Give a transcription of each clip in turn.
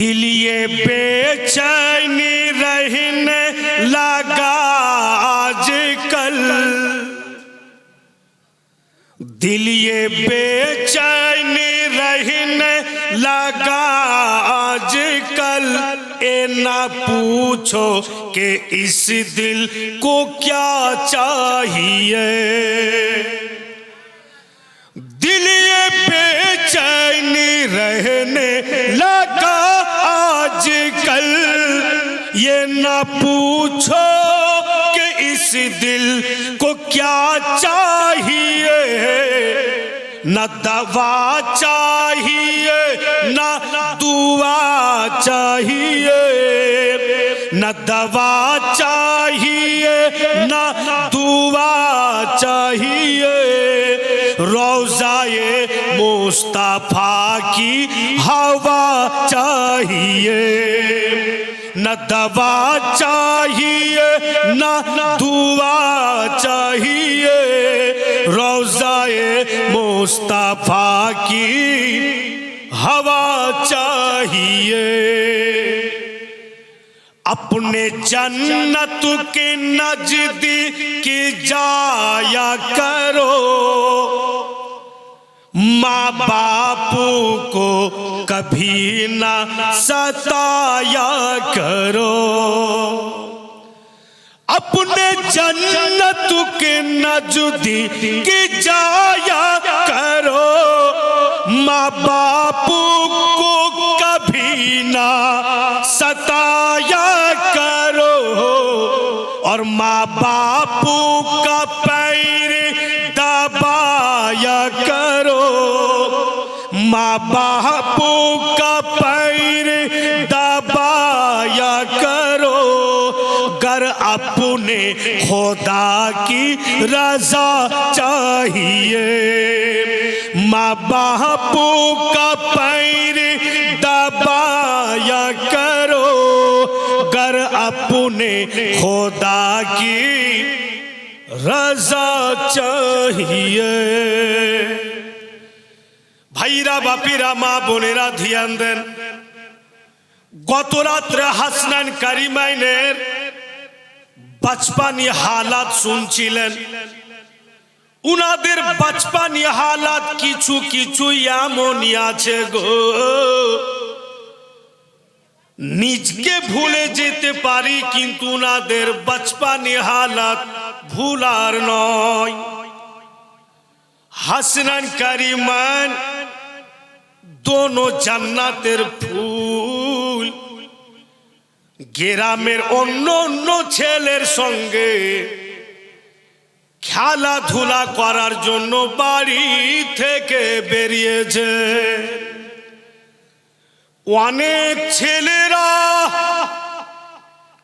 दिल ये बेचैनी रहने लगा आजकल, दिल ये बेचैनी रहने लगा आजकल। ए ना पूछो कि इस दिल को क्या चाहिए, दिल ये बेचैनी रहने लगा आजकल। ये ना पूछो कि इस दिल को क्या चाहिए, न दवा चाहिए न दुआ चाहिए, न दवा चाहिए न दुआ चाहिए। रोज़ाए मुस्तफा की हवा चाहिए, न दवा चाहिए न दुआ चाहिए। रोज़ाए मुस्तफा की हवा चाहिए। अपने जन्नत के नज़दीक जाया करो, माँ बाप को कभी ना सताया करो। अपने जन्नत के नज़दीक जाया करो, माँ बाप को कभी ना सताया करो। और माँ बाप का पैर दबाया करो, माँ बाप का पैर दबाया करो। गर अपने खुदा की रजा चाहिए, माँ बाप का पैर दबाया करो। गर अपने खुदा की रजा चाहिए। ভাইরা বাপিরা মা বোনেরা ধ্যান দেন, গত রাত্রে হাসনান কারিমাইনের বাচপানি হালাত শুনছিলেন। উনাদের বাচপানি হালাত কিছু কিছু এমনই আছে গো, নিজকে ভুলে যেতে পারি কিন্তু উনাদের বাচপানি হালাত ভুলার নয়। হাসনান কারিমান দোনো জান্নাতের ফুল, গ্রামের অন্য অন্য ছেলের সঙ্গে খেলাধুলা করার জন্য বাড়ি থেকে বেরিয়েছে। অনেক ছেলেরা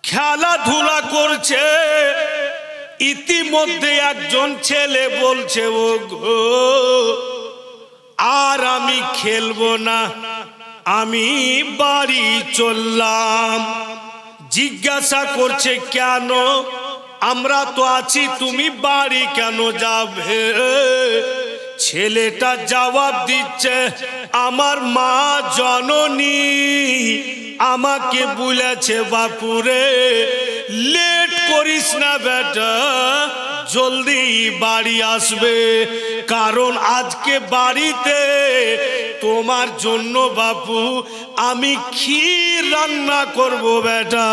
খেলাধুলা করছে, ইতিমধ্যে একজন ছেলে বলছে ও গো আর আমি খেলবো না, আমি বাড়ি চললাম। জিজ্ঞাসা করছে কেন, আমরা তো আছি, তুমি বাড়ি কেন যাবে? ছেলেটা জবাব দিচ্ছে আমার মা জননী আমাকে বলেছে বাপুরে লেট করিস না বেটা, জলদি বাড়ি আসবে, কারণ আজকে বাড়িতে তোমার জন্য বাপু আমি ক্ষীর রান্না করব বেটা।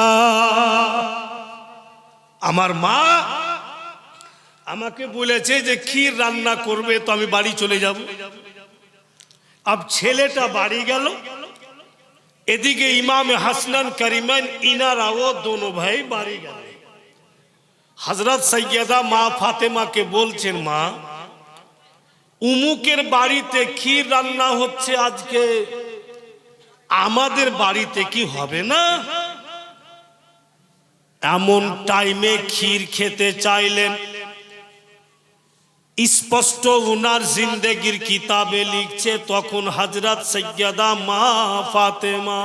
আমার মা আমাকে বলেছে যে ক্ষীর রান্না করবে, তো আমি বাড়ি চলে যাব। আব ছেলেটা বাড়ি গেল, এদিকে ইমাম হাসনান কারিমান ইনারাও দোনো ভাই বাড়ি গেল। হযরত সৈয়দা মা ফাতেমাকে বলছেন মা উমুকের বাড়িতে ক্ষীর রান্না হচ্ছে আজকে, আমাদের বাড়িতে কি হবে না? এমন টাইমে ক্ষীর খেতে চাইলেন। স্পষ্ট উনার জিন্দেগির কিতাবে লিখছে তখন হযরত সৈয়দা মা ফাতেমা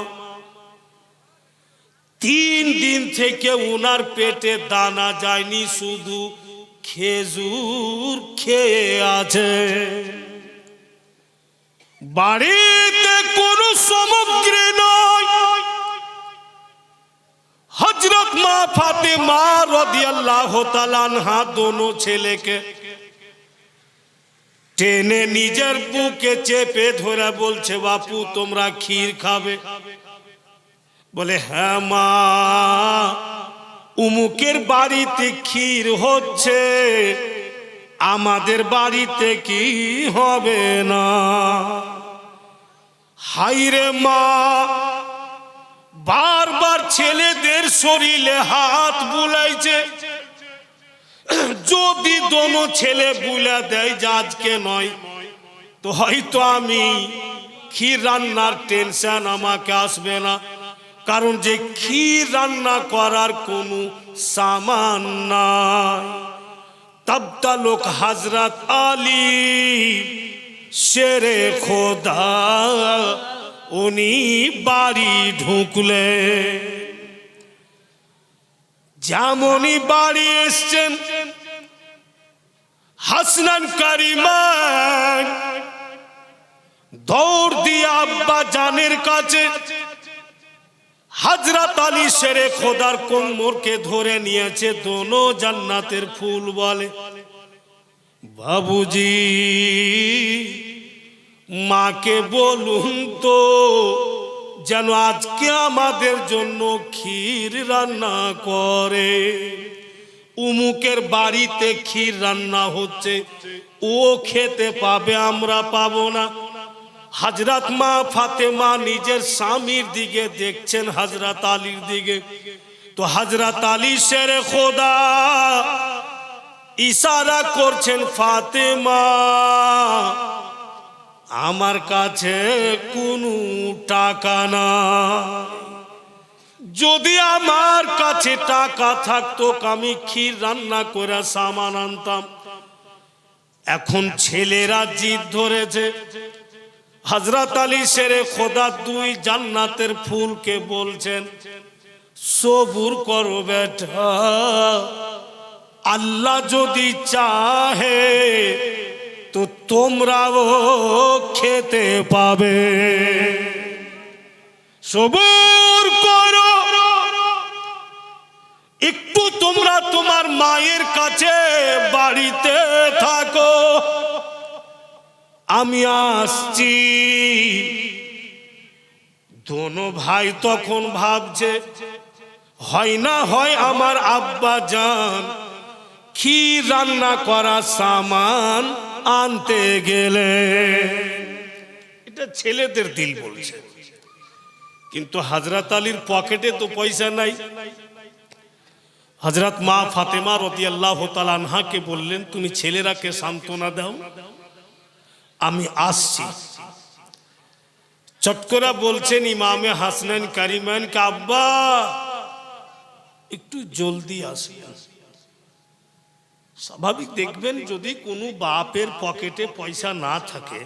3 দিন থেকে উনার পেটে দানা যায়নি, শুধু খেজুর খেয়ে আছে। বাড়িতে কোনো সামগ্রী নয়, ফাতেমা রাদিয়াল্লাহু তাআলা আনহা दोनों ছেলেকে টেনে নিজের বুকে চেপে ধরে বলছে, বাপু তোমরা ক্ষীর খাবে? বলে, হ্যাঁ মা, উমুকের বাড়িতে ক্ষীর হচ্ছে, আমাদের বাড়িতে কি হবে না? হাইরে মা, বারবার ছেলেদের শরীরে হাত বুলাইছে, যদি দোনো ছেলে বুলা দেয় যে আজকে নয় তো হয়তো আমি ক্ষীর রান্নার টেনশন আমাকে আসবে না, কারণ যে ক্ষীর রান্না করার কোনো সামান নাই। তবতা লোক হযরত আলী শেরে খোদা উনি বাড়ি ঢুকলে, যেমনই বাড়ি এসছেন হাসনান কারিমান দৌড় দিয়ে আব্বা জানের কাছে হযরত আলী শেরে খোদার কোমরকে ধরে নিয়েছে। দোনো জান্নাতের ফুল বলে, বাবুজি মাকে বলুন তো যেন আজকে আমাদের জন্য ক্ষীর রান্না করে। উমুকের বাড়িতে ক্ষীর রান্না হচ্ছে, ও খেতে পাবে, আমরা পাবো না। হযরত মা ফাতেমা নিজের স্বামীর দিকে দেখছেন, হযরত আলীর দিকে। তো হযরত আলী শেরে খোদা ইশারা করছেন, ফাতেমা আমার কাছে কোনো টাকা না, যদি আমার কাছে টাকা থাকতো আমি ক্ষীর রান্না করে সামান আনতাম। এখন ছেলেরা জিদ ধরেছে। হযরত আলী শেরে খোদা দুই জান্নাতের ফুলকে বলছেন, সবুর করো বেটা, আল্লাহ যদি চাহে তো তোমরাও খেতে পাবে, সবুর করো, একটু তোমরা তোমার মায়ের কাছে বাড়িতে থাকো, আমি আসছি। দোনো ভাই তখন ভাবছে, হয় না হয় আমার আব্বা জান ক্ষীর রান্না করা সামান আনতে গেলে। এটা ছেলেদের দিল বলছে, কিন্তু হযরত আলীর পকেটে তো পয়সা নাই। হযরত মা ফাতেমা রাদিয়াল্লাহু তাআলা আনহাকে বললেন, তুমি ছেলেরাকে সান্ত্বনা দাও, আমি আসছি। চটকরা বলছেন ইমামে হাসনান কারিমান কে, আব্বা একটু জলদি আসবেন। স্বাভাবিক দেখবেন যদি কোনো বাপের পকেটে পয়সা না থাকে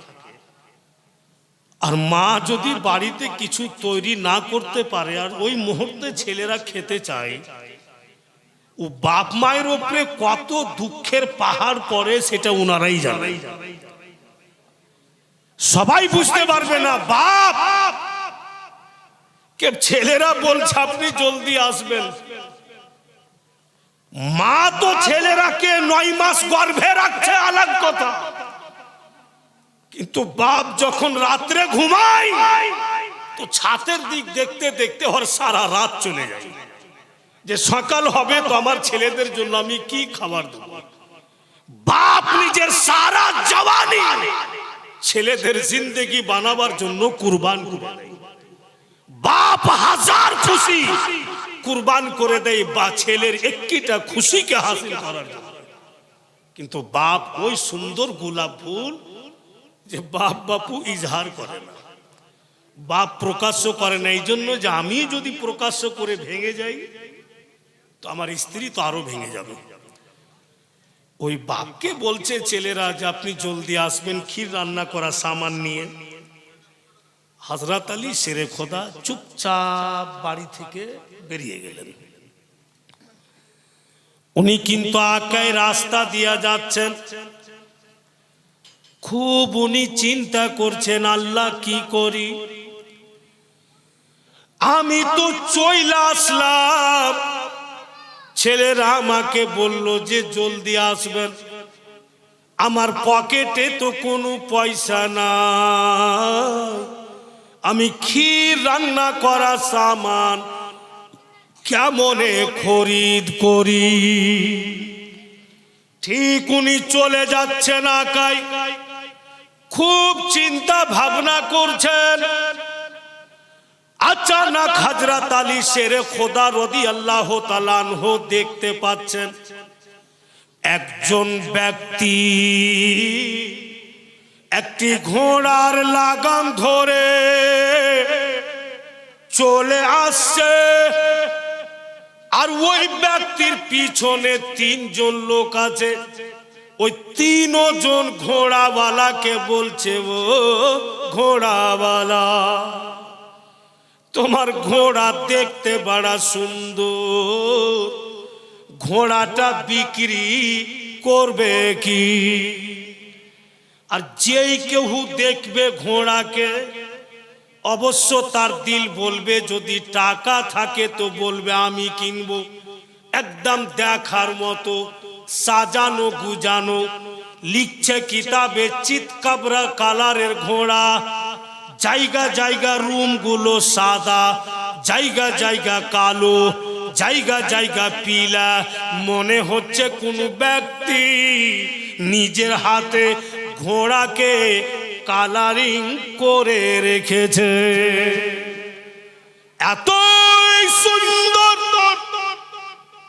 আর মা যদি বাড়িতে কিছু তৈরি না করতে পারে আর ওই মুহূর্তে ছেলেরা খেতে চায়, ও বাপ মায়ের উপরে কত দুঃখের পাহাড় পড়ে সেটা উনারাই জানে। সবাই বুঝতে পারবে না। বাপ কে ছেলেরা বলছে আপনি জলদি আসবেন, মা তো ছেলেরাকে 9 মাস গর্ভে রাখছে আলাদা কথা, কিন্তু বাপ যখন রাত্রে ঘুমায় তো ছাতের দিক দেখতে দেখতে ওর সারা রাত চলে যায়, যে সকাল হবে তো আমার ছেলেদের জন্য আমি কি খাবার দেব। বাপ নিজের সারা জওয়ানি ছেলেদের জিন্দেগি বানাবার জন্য কুরবান করে দেয়। বাপ হাজার খুশি কুরবান করে দেয় বা ছেলের একটা খুশিকে হাসিল করার জন্য, কিন্তু বাপ ওই সুন্দর গোলাপ ফুল যে বাপ বাপু ইজহার করে না, বাপ প্রকাশ্য করে না, এই জন্য যে আমি যদি প্রকাশ্য করে ভেঙে যাই তো আমার স্ত্রী তো আরো ভেঙে যাবে। ওই বাপকে বলছে ছেলেরা যে আপনি জলদি আসবেন ক্ষীর রান্না করা সামান নিয়ে। হযরত আলী শেরে খোদা চুপচাপ বাড়ি থেকে বেরিয়ে গেলেন। উনি কিন্তু আকায় রাস্তা দিয়ে যাচ্ছেন, খুব উনি চিন্তা করছেন আল্লাহ কি করি, আমি তো চইলা আসলাম ছেলেরা আমাকে বলল যে জলদি আসবেন, আমার পকেটে তো কোনো পয়সা নাই, আমি ক্ষীর রান্না করা সামান কেমনে খরিদ করি। ঠিক উনি চলে যাচ্ছেন আকাই, খুব চিন্তা ভাবনা করছেন। আচানক হযরত আলী শেরে খোদা রাদিয়াল্লাহু তাআলা আনহু দেখতে পাচ্ছেন একজন ব্যক্তি একটি ঘোড়ার লাগাম ধরে চলে আসছে, আর ওই ব্যক্তির পিছনে তিনজন লোক আছে। ওই তিনজন ঘোড়াওয়ালাকে বলছে, ও ঘোড়াওয়ালা, তোমার ঘোড়া দেখতে বড় সুন্দর, ঘোড়াটা বিক্রি করবে কি? আর যেই কেউ দেখবে ঘোড়াকে, অবশ্য তার দিল বলবে, যদি টাকা থাকে তো বলবে আমি কিনবো। একদম দেখার মতো সাজানো গুজানো, লিখছে কিতাবে চিতকাবরা কালারের ঘোড়া, জায়গা জায়গা রুমগুলো সাদা, জায়গা জায়গা কালো, জায়গা জায়গা পিলা। মনে হচ্ছে কোন ব্যক্তি নিজের হাতে ঘোড়াকে কালারিং করে রেখেছে। এতই সুন্দর,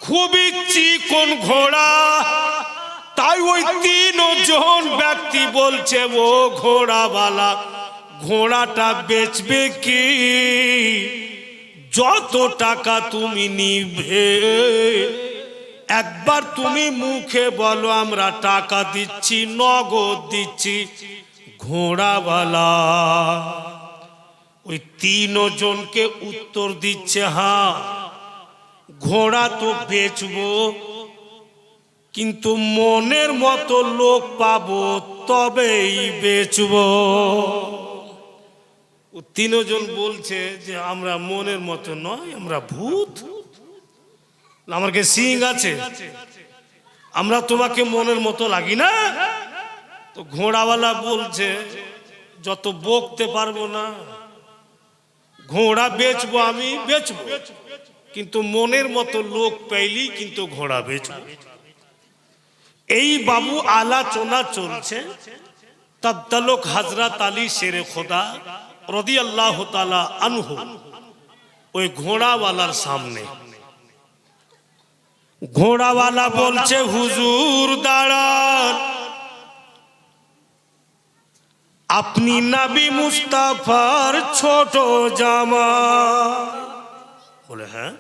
খুবই চিকন ঘোড়া। তাই ওই তিনজন ব্যক্তি বলছে, ও ঘোড়াওয়ালা, ঘোড়াটা বেচবে কি? যত টাকা তুমি নিবে একবার তুমি মুখে বলো, আমরা টাকা দিচ্ছি, নগদ দিচ্ছি। ঘোড়াওয়ালা ওই তিনজনকে উত্তর দিচ্ছে, হ্যাঁ ঘোড়া তো বেচবো, কিন্তু মনের মতো লোক পাবো তবেই বেচবো। তিনজন বলছে যে আমরা মনের মতো নয়, আমরা ভূত, আমার কাছে সিং আছে, আমরা তোমাকে মনের মতো লাগি না। তো ঘোড়াওয়ালা বলছে, যত বকতে পারবো না, ঘোড়া বেচবো, আমি বেচবো, কিন্তু মনের মতো লোক পেলেই কিন্তু ঘোড়া বেচবো। এই বাবু আলোচনা চলছে, তবতলক হযরত আলী শেরে খোদা রাদিয়াল্লাহু তাআলা আনহু ওই ঘোড়াওয়ালার সামনে। ঘোড়াওয়ালা বলছে, হুজুর দাঁড়ান, আপনি নবী মুস্তাফার ছোট জামাই? বলে হ্যাঁ।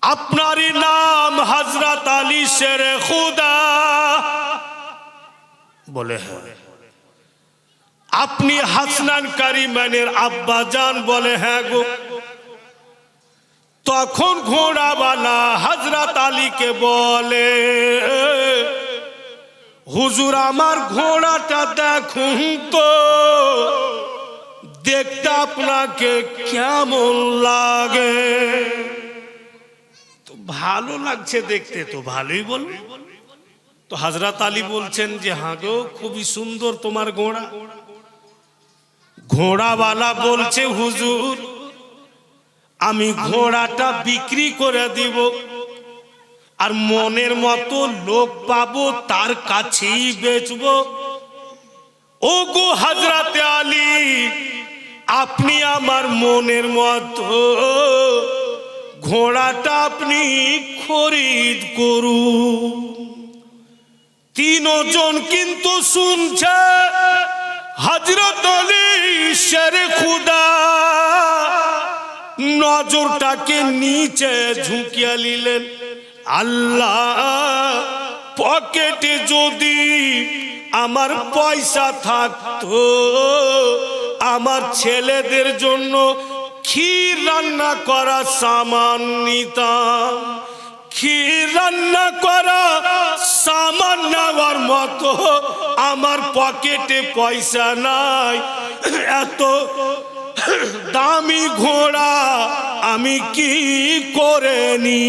আপনারই নাম হযরত আলী শেরে খুদা? বলে হ্যাঁ। আপনি হাসনান কারিমানের আব্বা জান? বলে হ্যাঁ গো। তখন ঘোড়াওয়ালা হযরত আলীকে বলে, হুজুর আমার ঘোড়াটা দেখুন তো, দেখতে আপনাকে কেমন লাগে? তো ভালো লাগছে দেখতে, তো ভালোই বল। তো হযরত আলী বলছেন যে হ্যাঁ গো, খুবই সুন্দর তোমার ঘোড়া। ঘোড়াওয়ালা বলছে, হুজুর আমি ঘোড়াটা বিক্রি করে দিব, আর মনের মতো লোক পাবো তার কাছেই বেচবো। ও গো হযরত আলী, আপনি আমার মনের মতো ঘোড়াটা আপনি খরিদ করুন। তিনজন কিন্তু শুনছে। হযরত আলী শেরে খুদা নজরটাকে নিচে ঝুঁকিয়ে নিলেন। আল্লাহ, পকেটে যদি আমার পয়সা থাকতো, আমার ছেলেদের জন্য ক্ষীর রান্না করা সামান নিতাম। ক্ষীর রান্না করা সামান নেওয়ার মতো আমার পকেটে পয়সা নাই। এত দামি ঘোড়া আমি কি করে নি?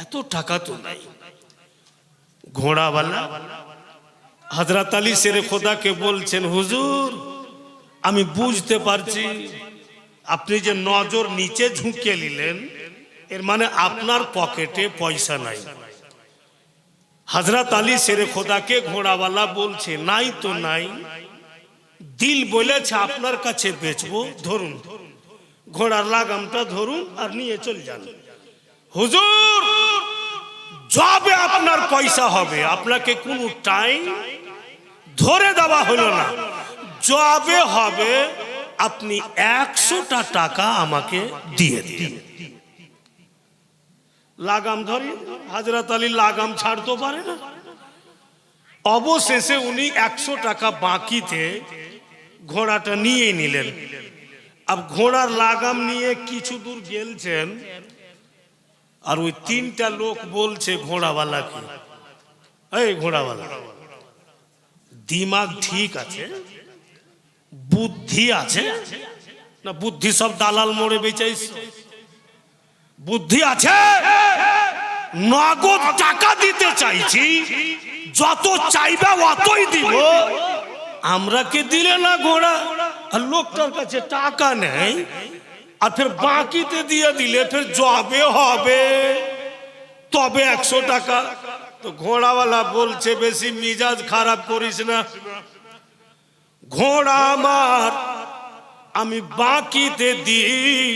এত টাকা তো নাই। ঘোড়াওয়ালা হযরত আলী শেরে খোদাকে বলছেন, হুজুর আমি বুঝতে পারছি আপনি যে নজর নিচে ঝুঁকিয়ে নিলেন, এর মানে আপনার পকেটে পয়সা নাই। হযরত আলী শেরে খোদাকে ঘোড়াওয়ালা বলছে, নাই তো নাই, দিল বলেছে আপনার কাছে বেচবো, ধরুন ঘোড়ার লাগামটা ধরুন আর নিয়ে চলে যান। হুজুর যবে আপনার পয়সা হবে, আপনাকে কোনো টাইম ধরে দেওয়া হলো না, যবে হবে আপনি 100টা টাকা আমাকে দিয়ে দিন। লাগাম ধরে হযরত আলী লাগাম ছাড়তে পারে না। অবশেষে উনি 100 টাকা বাকিতে ঘোড়াটা নিয়ে নিলেন। अब ঘোড়ার লাগাম নিয়ে কিছু দূর গেলছেন, আর ওই 3টা লোক বলছে ঘোড়াওয়ালাকে, এই ঘোড়াওয়ালা দিমাগ ঠিক আছে, বুদ্ধি আছে না? বুদ্ধি সব দালাল মোড়ে বেচাইছ, বুদ্ধি আছে? নগদ টাকা দিতে চাইছি, যত চাইবে অতই দিব, আমরা কে দিলে না ঘোড়া, আর লোকটার কাছে টাকা নেই, আর ফের বাকিতে দিয়ে দিলে ফের জবে হবে তবে 100 টাকা। তো ঘোড়াওয়ালা বলছে, বেশি মিজাজ খারাপ করিস না, ঘোড়া আমার, আমি বাকিতে দিই,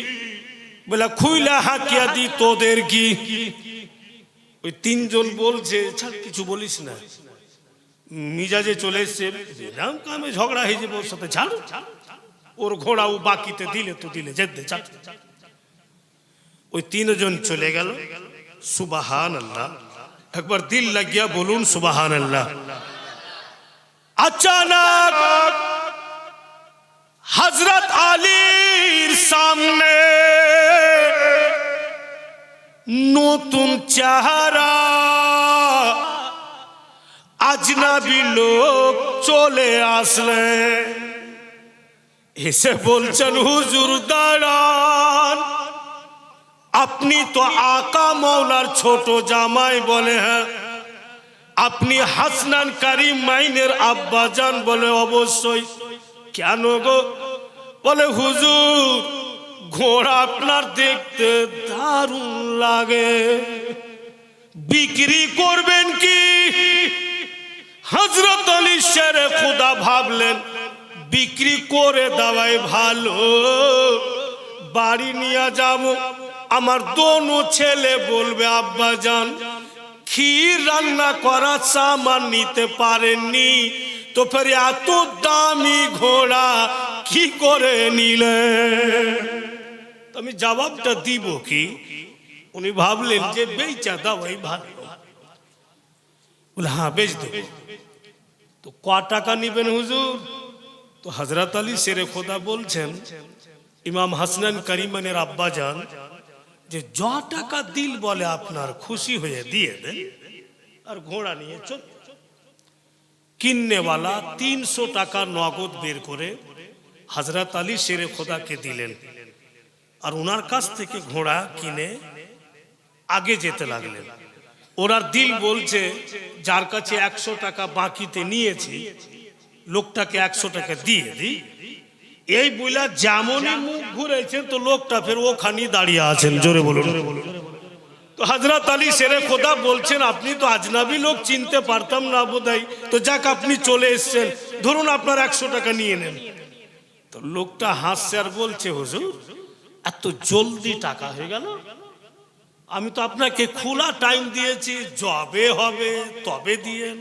বলে খুইলা হাকিয়া দি তোদের কি? ওই 3 জন বলছে, ছাড় কিছু বলিস না, মিজাজে চলে এসছে, এরকম কামে ঝগড়া হয়ে যাবে ওর সাথে, ছাড়, ওর ঘোড়া ও বাকিতে দিলে তো দিলে, যেতে ছাড়। ওই 3 জন চলে গেল। সুবহানাল্লাহ, একবার দিল লাগিয়া বলুন সুবহানাল্লাহ। अचानक हजरत আলীর সামনে নতুন চেহারা আজনবী লোক চলে আসলে, এসে বলছেন, হুজুর দাঁড়ান, আপনি তো আকা মৌলার ছোট জামাই? বলে হ্যাঁ। আপনি হাসনান কারিমাইনের আব্বাজান? বলে অবশ্যই। কেন গো? বলে হুজুর ঘোড়া আপনার দেখতে দারুণ লাগে, বিক্রি করবেন কি? হযরত আলী শেরে খোদা ভাবলেন বিক্রি করে দেওয়াই ভালো, বাড়ি নিয়ে যাব, আমার দোনো ছেলে বলবে আব্বাজান ক্ষীর রান্না করা সামান নিতে পারেননি, তো ফের এত দামি ঘোড়া কি করে নিলে? আমি জবাবটা দিব কি? উনি ভাবলেন যে বেচা দাওয়াই ভালো। বলে হ্যাঁ বেচ দেব। তো ক টাকা নিবেন হুজুর? তো হযরত আলী শেরে খোদা বলছেন, ইমাম হাসনান কারিমানের আব্বাজান, যে য টাকা দিল বলে আপনার খুশি হয়ে দিয়ে দেন, আর ঘোড়া নিয়ে চল। কিননেওয়ালা 300 টাকা নগদ বের করে হযরত আলী শেরে খোদাকে দিলেন, আর ওনার কাছ থেকে ঘোড়া কিনে আগে যেতে লাগলেন। ওনার দিল বলছে, যার কাছে 100 টাকা বাকিতে নিয়েছি, লোকটাকে 100 টাকা দিয়ে দিই। এই বইলা যেমনই মুখ ঘুরেছেন, তো লোকটা ফের ওখানে দাঁড়িয়ে আছেন। জোরে বলুন। তো হযরত আলী শেরে খোদা বলছেন, আপনি তো আজনবী লোক, চিনতে পারতাম না বোধহয়, তো যাক আপনি চলে এসছেন, ধরুন আপনার 100 টাকা নিয়ে নেন। তো লোকটা হাসছে আর বলছে, হুজুর এত জলদি টাকা হয়ে গেল? আমি তো আপনাকে খোলা টাইম দিয়েছি, যবে হবে তবে দিয়েন।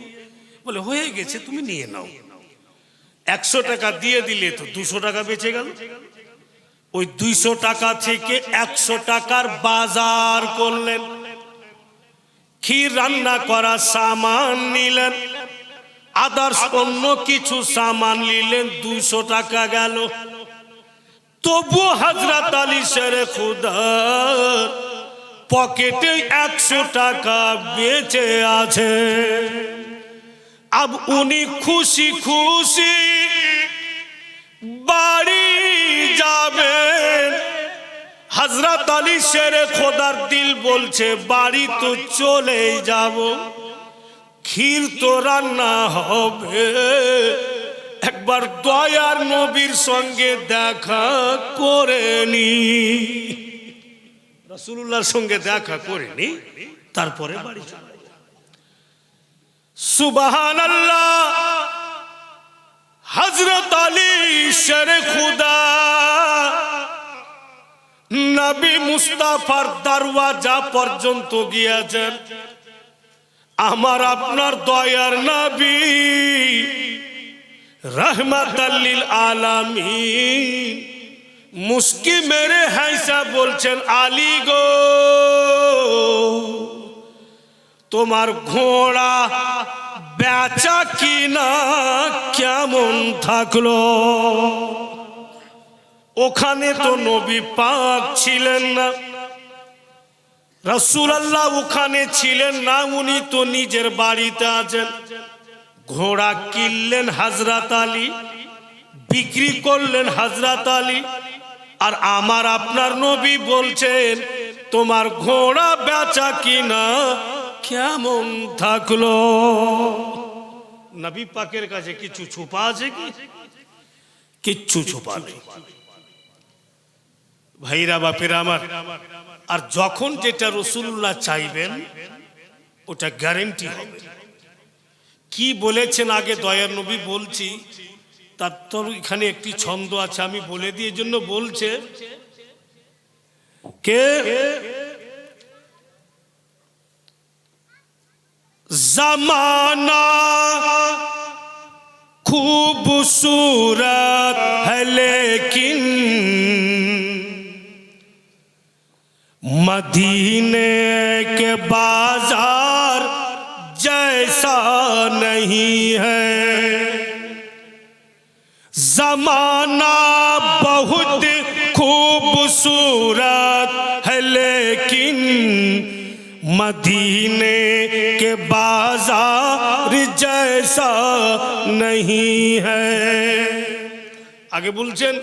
বলে হয়ে গেছে, তুমি নিয়ে নাও। 100 টাকা দিয়ে দিলে তো 200 টাকা বেঁচে গেল। ওই 200 টাকা থেকে 100 টাকার বাজার করলেন, ক্ষীর রান্না করা সামান নিলেন, আদার্স অন্য কিছু সামান নিলেন, 200 টাকা গেল। তবু হযরত আলী শেরে খোদার পকেটে 100 টাকা বেঁচে আছে। अब उन्हीं खुशी खुशी বাড়ি যাবেন, হযরত আলী শেরে খোদার দিল বলছে বাড়ি তো চলেই যাব, ক্ষীর তো রান্না হবে, একবার দয়ার নবীর সঙ্গে দেখা করে নি। রাসূলুল্লাহর সঙ্গে দেখা করে নি, তারপরে বাড়ি চলে। সুবহানাল্লাহ। হযরত আলী শেরে খুদা নবী মুস্তাফার দরওয়াজা পর্যন্ত গিয়েছেন। আমার আপনার দয়ার নবী रहमतल लिल आलामीन मुस्की मेरे हैसा बोलছেন আলী গো তোমার ঘোড়া বেচা কিনা কেমন থাকলো? ওখানে তো নবী পাক ছিলেন না, রাসূলুল্লাহ ওখানে ছিলেন না, উনি তো নিজের বাড়িতে আছেন। ঘোড়া কিনলেন হযরত আলী, বিক্রি করলেন হযরত আলী, আর আমার আপনার নবী বলছেন তোমার ঘোড়া বেচা কিনা কেমন থাকলো? নবী পাকের কাছে কিছু ছুপা আছে কি? কিচ্ছু ছুপা নেই ভাইরা বাপেরা আমার। আর যখন যেটা রাসূলুল্লাহ চাইবেন ওটা গ্যারান্টি হবে। কি বলেছেন আগে দয়ার নবী বলছি, তার তো এখানে একটি ছন্দ আছে আমি বলে দিয়ে জন্য বলছে কে जमाना खूबसूरत है लेकिन मदीने के बाजार जैसा नहीं है। जमाना बहुत खूबसूरत है लेकिन मदीने के बाजार जैसा नहीं है। आगे बोलছেন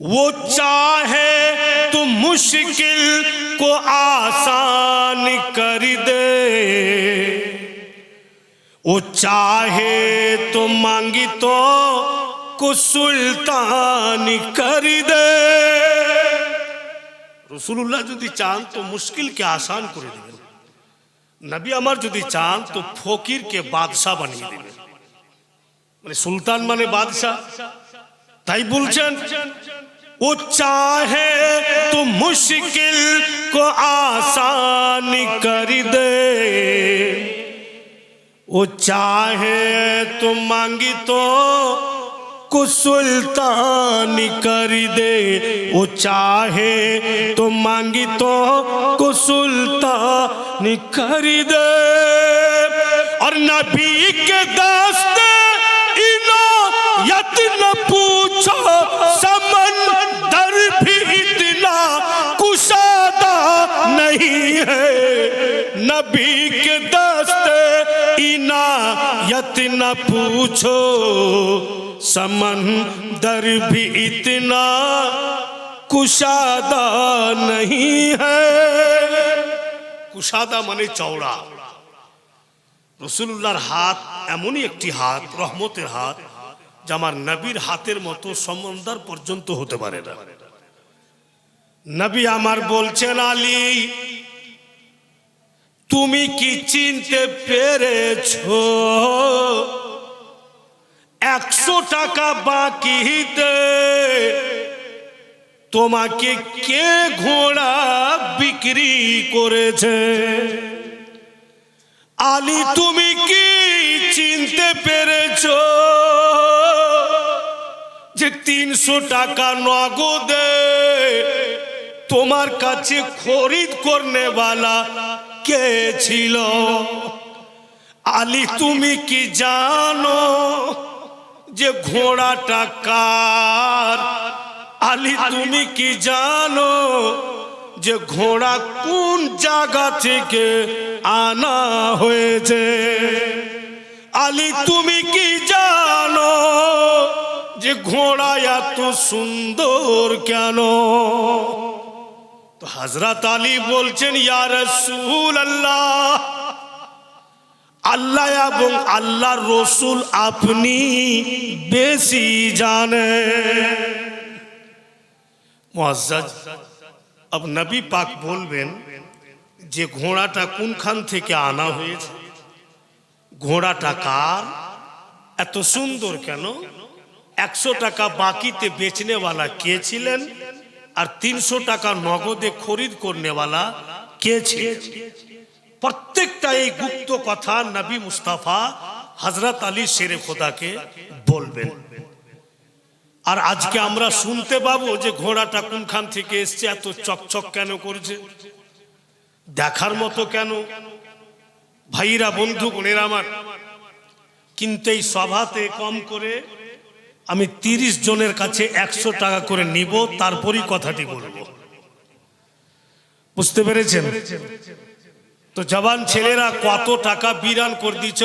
वो चाहे तो मुश्किल को आसान कर दे, वो चाहे तो मांगी तो को सुल्तान कर दे। রাসূলুল্লাহ যদি চান তো মুশকিলকে আসান করে দিবেন, নবী আমার যদি চান তো ফকিরকে বাদশা বানিয়ে দিবেন। মানে সুলতান মানে বাদশা। তাই বলছেন ও চাহে তো মুশকিল কো আসান কর দে, ও চাহে তো মাंगी तो को सुल्तान कर दे, वो चाहे तो मांगी तो को सुल्तान कर दे। और नबी के दस्ते इनायत न पूछो, समंदर भी इतना कुशादा नहीं है। नबी के दस्ते इनायत न पूछो, समंदर भी इतना कुशादा नहीं है। कुशादा माने चौड़ा। রাসূলুল্লাহর হাত এমনই একটি হাত, রহমতের হাত, যা আমার নবীর হাতের মতো সমন্দর পর্যন্ত হতে পারে না। নবী আমার বলছেন আলী তুমি কি চিনতে পেরেছো 100 টাকা বাকিতে তোমাকে কে ঘোড়া বিক্রি করেছে? আলী তুমি কি চিনতে পেরেছো যে 300 টাকা নগদে তোমার কাছে খরিদ করনে वाला কে ছিল? আলী তুমি কি জানো যে ঘোড়াটা কার? আলী তুমি কি জানো যে ঘোড়া কোন জায়গা থেকে আনা হয়েছে? আলী তুমি কি জানো যে ঘোড়া এত সুন্দর কেন? তো হযরত আলী বলছেন, ইয়া রাসূলুল্লাহ, আল্লাহ এবং আল্লাহর রসুল আপনি বেশি জানেন। মুআজ্জাজ, अब নবী পাক বলবেন যে ঘোড়াটা কোনখান থেকে আনা হয়েছে, ঘোড়াটা কার, এত সুন্দর কেন, 100 টাকা বাকিতে বেচনেওয়ালা কে ছিলেন, আর 300 টাকা নগদে খরিদ করনেওয়ালা কে ছিলেন। প্রত্যেকটা এই গুপ্ত কথা নবী মুস্তাফা হযরত আলী শেরে খোদাকে বলবেন। আর আজকে আমরা শুনতে পাবো যে ঘোড়াটা কোনখান থেকে এসছে, এত চকচক কেন করছে, দেখার মতো কেন। ভাইরা, বন্ধু গুণের আমার, কিন্তু এই সভাতে কম করে আমি 30 জনের কাছে 100 টাকা করে নিব, তারপরই কথাটি বলবো। বুঝতে পেরেছেন? তো জওয়ান ছেলেরা কত টাকা বিরান করে দিছ।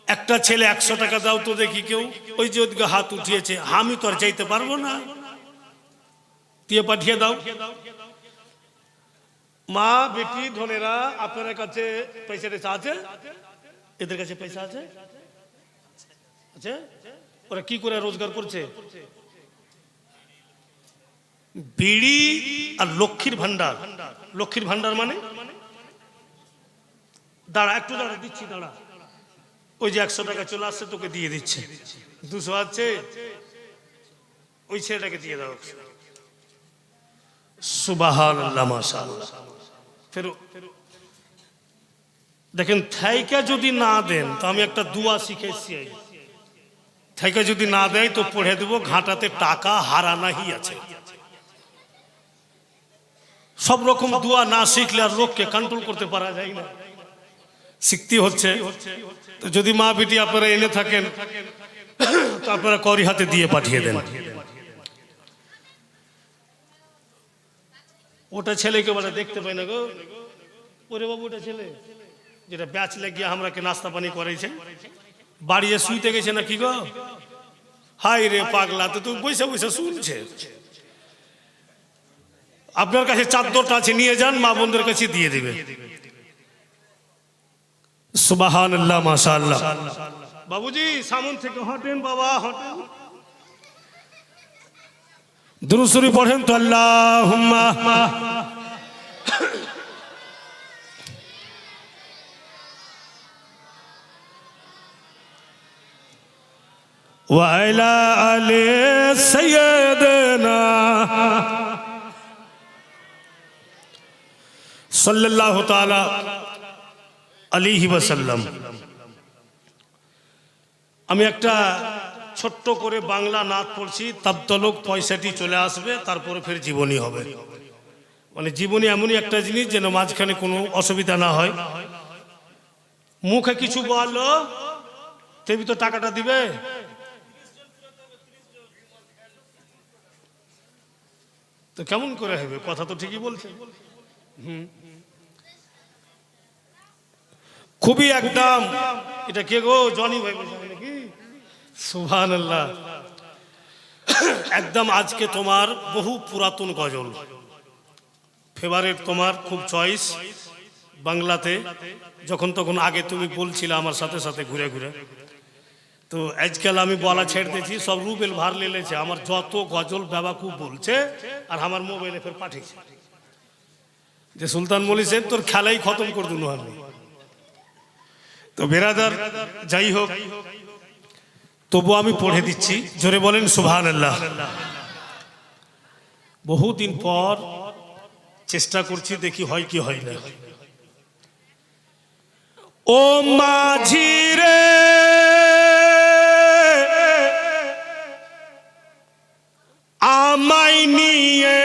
একটা ছেলে 100 টাকা দাও তো দেখি, কেউ ওই যে ওদিকে হাত উঠিয়েছে, আমি তো আর চাইতে পারবো না, দিয়ে পাঠিয়ে দাও। মা বেটি ধনেরা, আপনার কাছে পয়সা আছে? এদের কাছে পয়সা আছে? আচ্ছা, ওরা কি করে রোজগার করছে? বিড়ি আর লক্ষ্মীর ভান্ডার। লক্ষ্মীর ভান্ডার মানে, দাঁড়া একটু দাঁড়া, দিচ্ছি দাঁড়া। ওই যে 100 টাকা চলে আসছে, তোকে দিয়ে দিচ্ছে। 200 আছে, ওই ছেলেটাকে দিয়ে দাও। সুবহানাল্লাহ, মাশাআল্লাহ। ফেরো দেখেন, থাইকা যদি না দেন তো আমি একটা দোয়া শিখেছি, থাইকা যদি না দেয় তো পড়ে দেবো, ঘাটাতে টাকা হারানাহি আছে। সব রকম দোয়া না শিখলে আর লোককে কন্ট্রোল করতে পারা যায় না, শিখতে হচ্ছে। তো যদি মা বেটি আপনারা এনে থাকেন তো আপনারা করি হাতে দিয়ে পাঠিয়ে দেন। ওটা ছেলেকে বলে দেখতে পাই না গো, ওরে বাবু, ওটা ছেলে যেটা ব্যাচ লাগিয়ে আমরাকে নাস্তা পানি করেছে, বাড়িতে শুইতে গেছে না কি গো? হাই রে পাগলা, তো তুমি বসে বসে শুনছে। আপনার কাছে চাদরটা আছে, নিয়ে যান, মা বোনদের কাছে দিয়ে দিবে। সুবহানাল্লাহ, মাশাআল্লাহ। বাবুজি সামন থেকে হটেন, বাবা হটেন, দুরূদ শরীফ পড়েন তো। আল্লাহুম্মা ওয়া আলা আলি সাইয়্যিদিনা সাল্লাল্লাহু তাআলা আলাইহি ওয়াসাল্লাম। আমি একটা ছোট্ট করে বাংলা নাত পড়ছি, তাবতলক পয়সাটি চলে আসবে, তারপরে ফের জীবনী হবে। মানে জীবনী এমনই একটা জিনিস যেন মাঝখানে কোনো অসুবিধা না হয়। মুখে কিছু বলো, তেবি তো টাকাটা দিবে। তো কেমন করে হবে? কথা তো ঠিকই বলছে। খুবই একদম, এটা কে গো? জনি ভাই নাকি? সুবহানাল্লাহ। একদম আজকে তোমার বহু পুরাতন গজল, ফেভারিট, তোমার খুব চয়েস বাংলাতে। যখন তখন আগে তুমি বলছিলে আমার সাথে সাথে ঘুরে ঘুরে, তো আজকাল আমি বলা ছেড়ে দিয়েছি, সব রুবেল ভার লেলেছে। আমার যত গজল বাবা খুব বলছে, আর আমার মোবাইলে ফের পাঠিয়েছে যে সুলতান মলি সাহেব তোর খেলাই খতম করে দিল আমি। তো বেরাদার, যাই হোক, তবু আমি পড়ে দিচ্ছি, জোরে বলেন সুবহানাল্লাহ। বহুদিন পর চেষ্টা করছি, দেখি হয় কি হয় না। ও মাঝি রে আমায় নিয়ে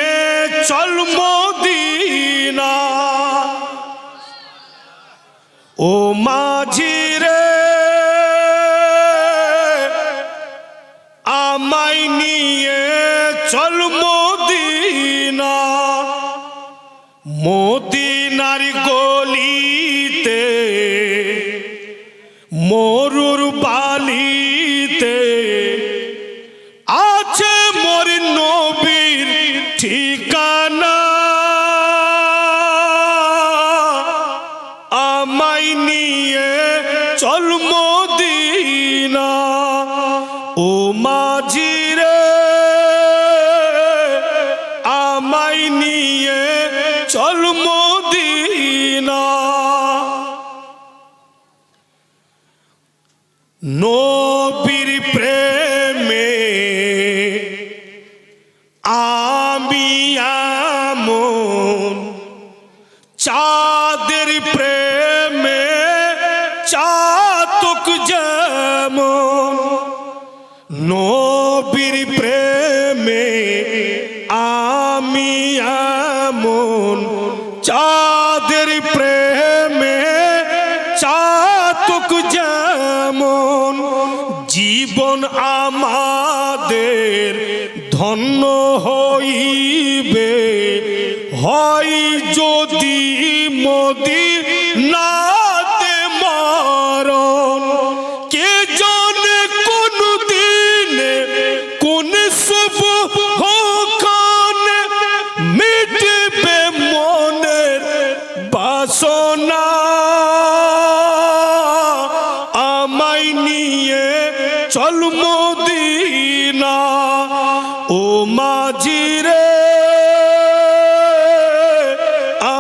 চল মদিনা, ও মাঝি রে আমায় নিয়ে চল মদিনা, মদিনার গলিতে মরুর বালিতে আছে মোর নবীর ঠিকানা। মাঝি রে আমায় নিয়ে চল মদিনা, নবীর প্রেমে আমি আমন, চাঁদের প্রেমে চাতক যেমন, নবীর প্রেমে আমি আমন, চাঁদের প্রেমে চাতক যেমন, জীবন আমাদের ধন্য হইবে হয় যদি মদিনাতে মরণ। কে জানে কোন দিনে কোন শুভ হোকানে মিটবে মনের বাসনা, আমায় নিয়ে চল মদিনা। ও মাঝি রে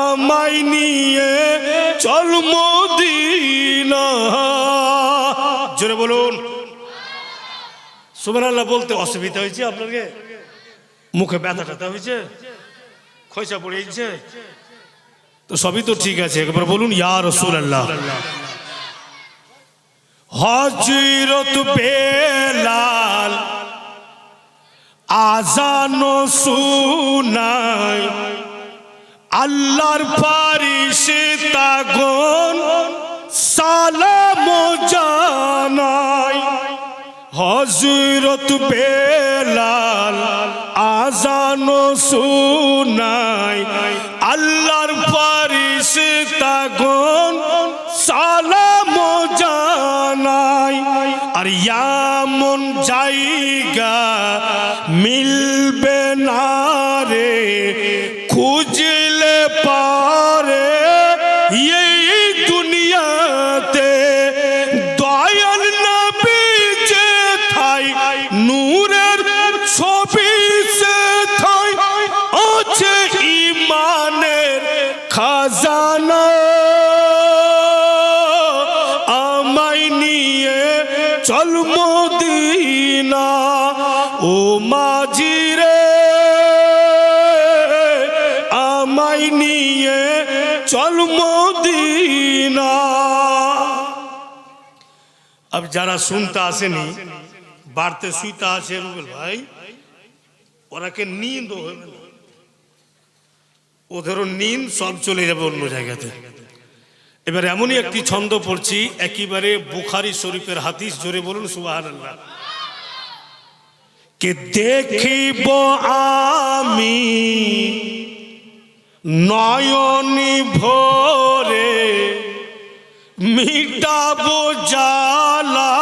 আমায় নিয়ে চল মদিনা। জোরে বলুন সুবহানাল্লাহ। বলতে অসুবিধা হয়েছে আপনাকে? মুখে ব্যথা ট্যাথা হয়েছে? খোঁচা পড়েছে? তো সবই তো ঠিক আছে, একবার বলুন ইয়া রাসূলুল্লাহ। হযরত বেলাল আযান শুনায়, আল্লাহর ফারিস্তাগণ সালাম জানায়। হযরত বেলাল আযান শুনায়, আল্লাহর ফারিস্তাগণ সালাম জানায়। আর এমন জায়গা মিলবে না রে খুঁজলে পারে এই দুনিয়াতে, দয়াল নবী যে থাই নূরের ছবি সে থাই আছে ঈমানের খাজানা, আমায় নিয়ে চল মদিনা। ও মাঝি রে আমায় নিয়ে চল মদিনা। अब যারা শুনতে আসেনি বাড়তে শুইতে আছে রুবেল ভাই, ওরাকে নিন্দ হবে না, ওদেরও নিন্দ সব চলে যাবে অন্য জায়গাতে। এবার এমনই একটি ছন্দ পড়ছি একেবারে বুখারী শরীফের হাদিস, জোরে বলুন সুবহানাল্লাহ। কে দেখিব আমি নয়নি ভোরে, মিটাবো জ্বালা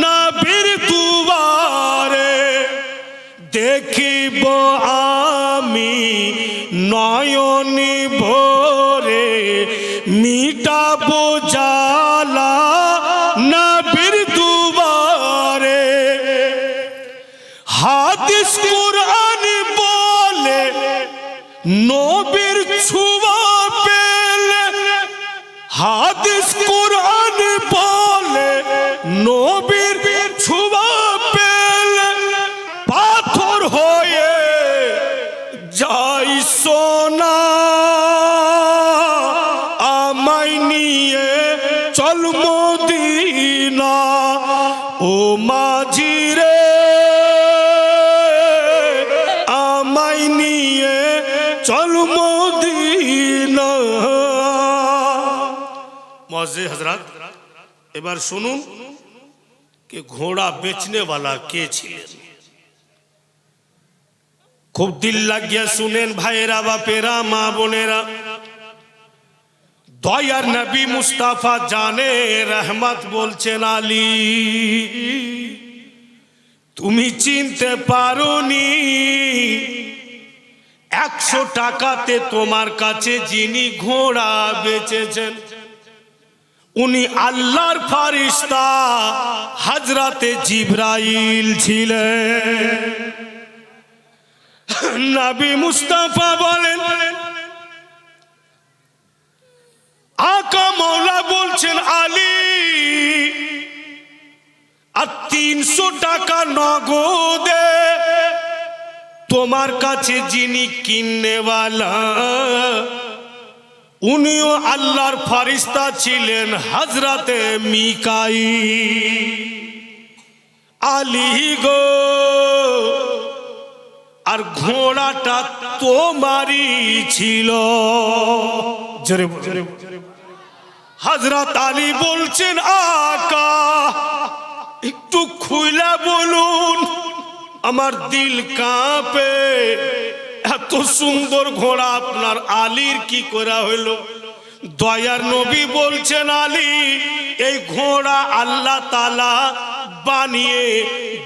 নবীর দুয়ারে। দেখিব আমি নয়নি ভোরে, মিটাবো জ্বালা নবীর দুয়ারে। হাদিস কুরআন বলে নবীর ছোঁয়া পেলে, হাদিস কুরআন বলে নবীর ছোঁয়া পেলে পাথর হয়ে যাই সোনা, আমায় নিয়ে চল মদিনা। ও মাঝি রে আমায় নিয়ে চল মদিনা। মুআজ্জিজ হযরত, এবার শুনুন कि घोड़ा बेचने वाला के छिलेन। खूब दिल लग गया सुनेन भाईरा बापेरा मा बोनेरा, दयार नबी मुस्ताफा जाने रहमत बोलছেন আলী, তুমি চিনতে পারোনি 100 টাকাতে তোমার কাছে যিনি ঘোড়া বেচেছেন উনি আল্লাহর ফারিস্তা হযরতে জিবরাইল ছিলেন। নবী মুস্তাফা বলেন, আকা মওলা বলছেন, আলী আর 300 টাকা নগদে তোমার কাছে যিনি কিননেওয়ালা উনিও আল্লাহর ফারিস্তা ছিলেন হযরতে মিকাইল। আলী গো, আর ঘোড়াটা তোমারই ছিল। জোরে জোরে হযরত আলী বলছেন, আকা একটু খুইলা বলুন, আমার দিল কাঁপে। এত সুন্দর ঘোড়া আপনার আলীর কি করা হইলো? দয়ার নবী বলছেন, আলী এই ঘোড়া আল্লাহ তাআলা বানিয়ে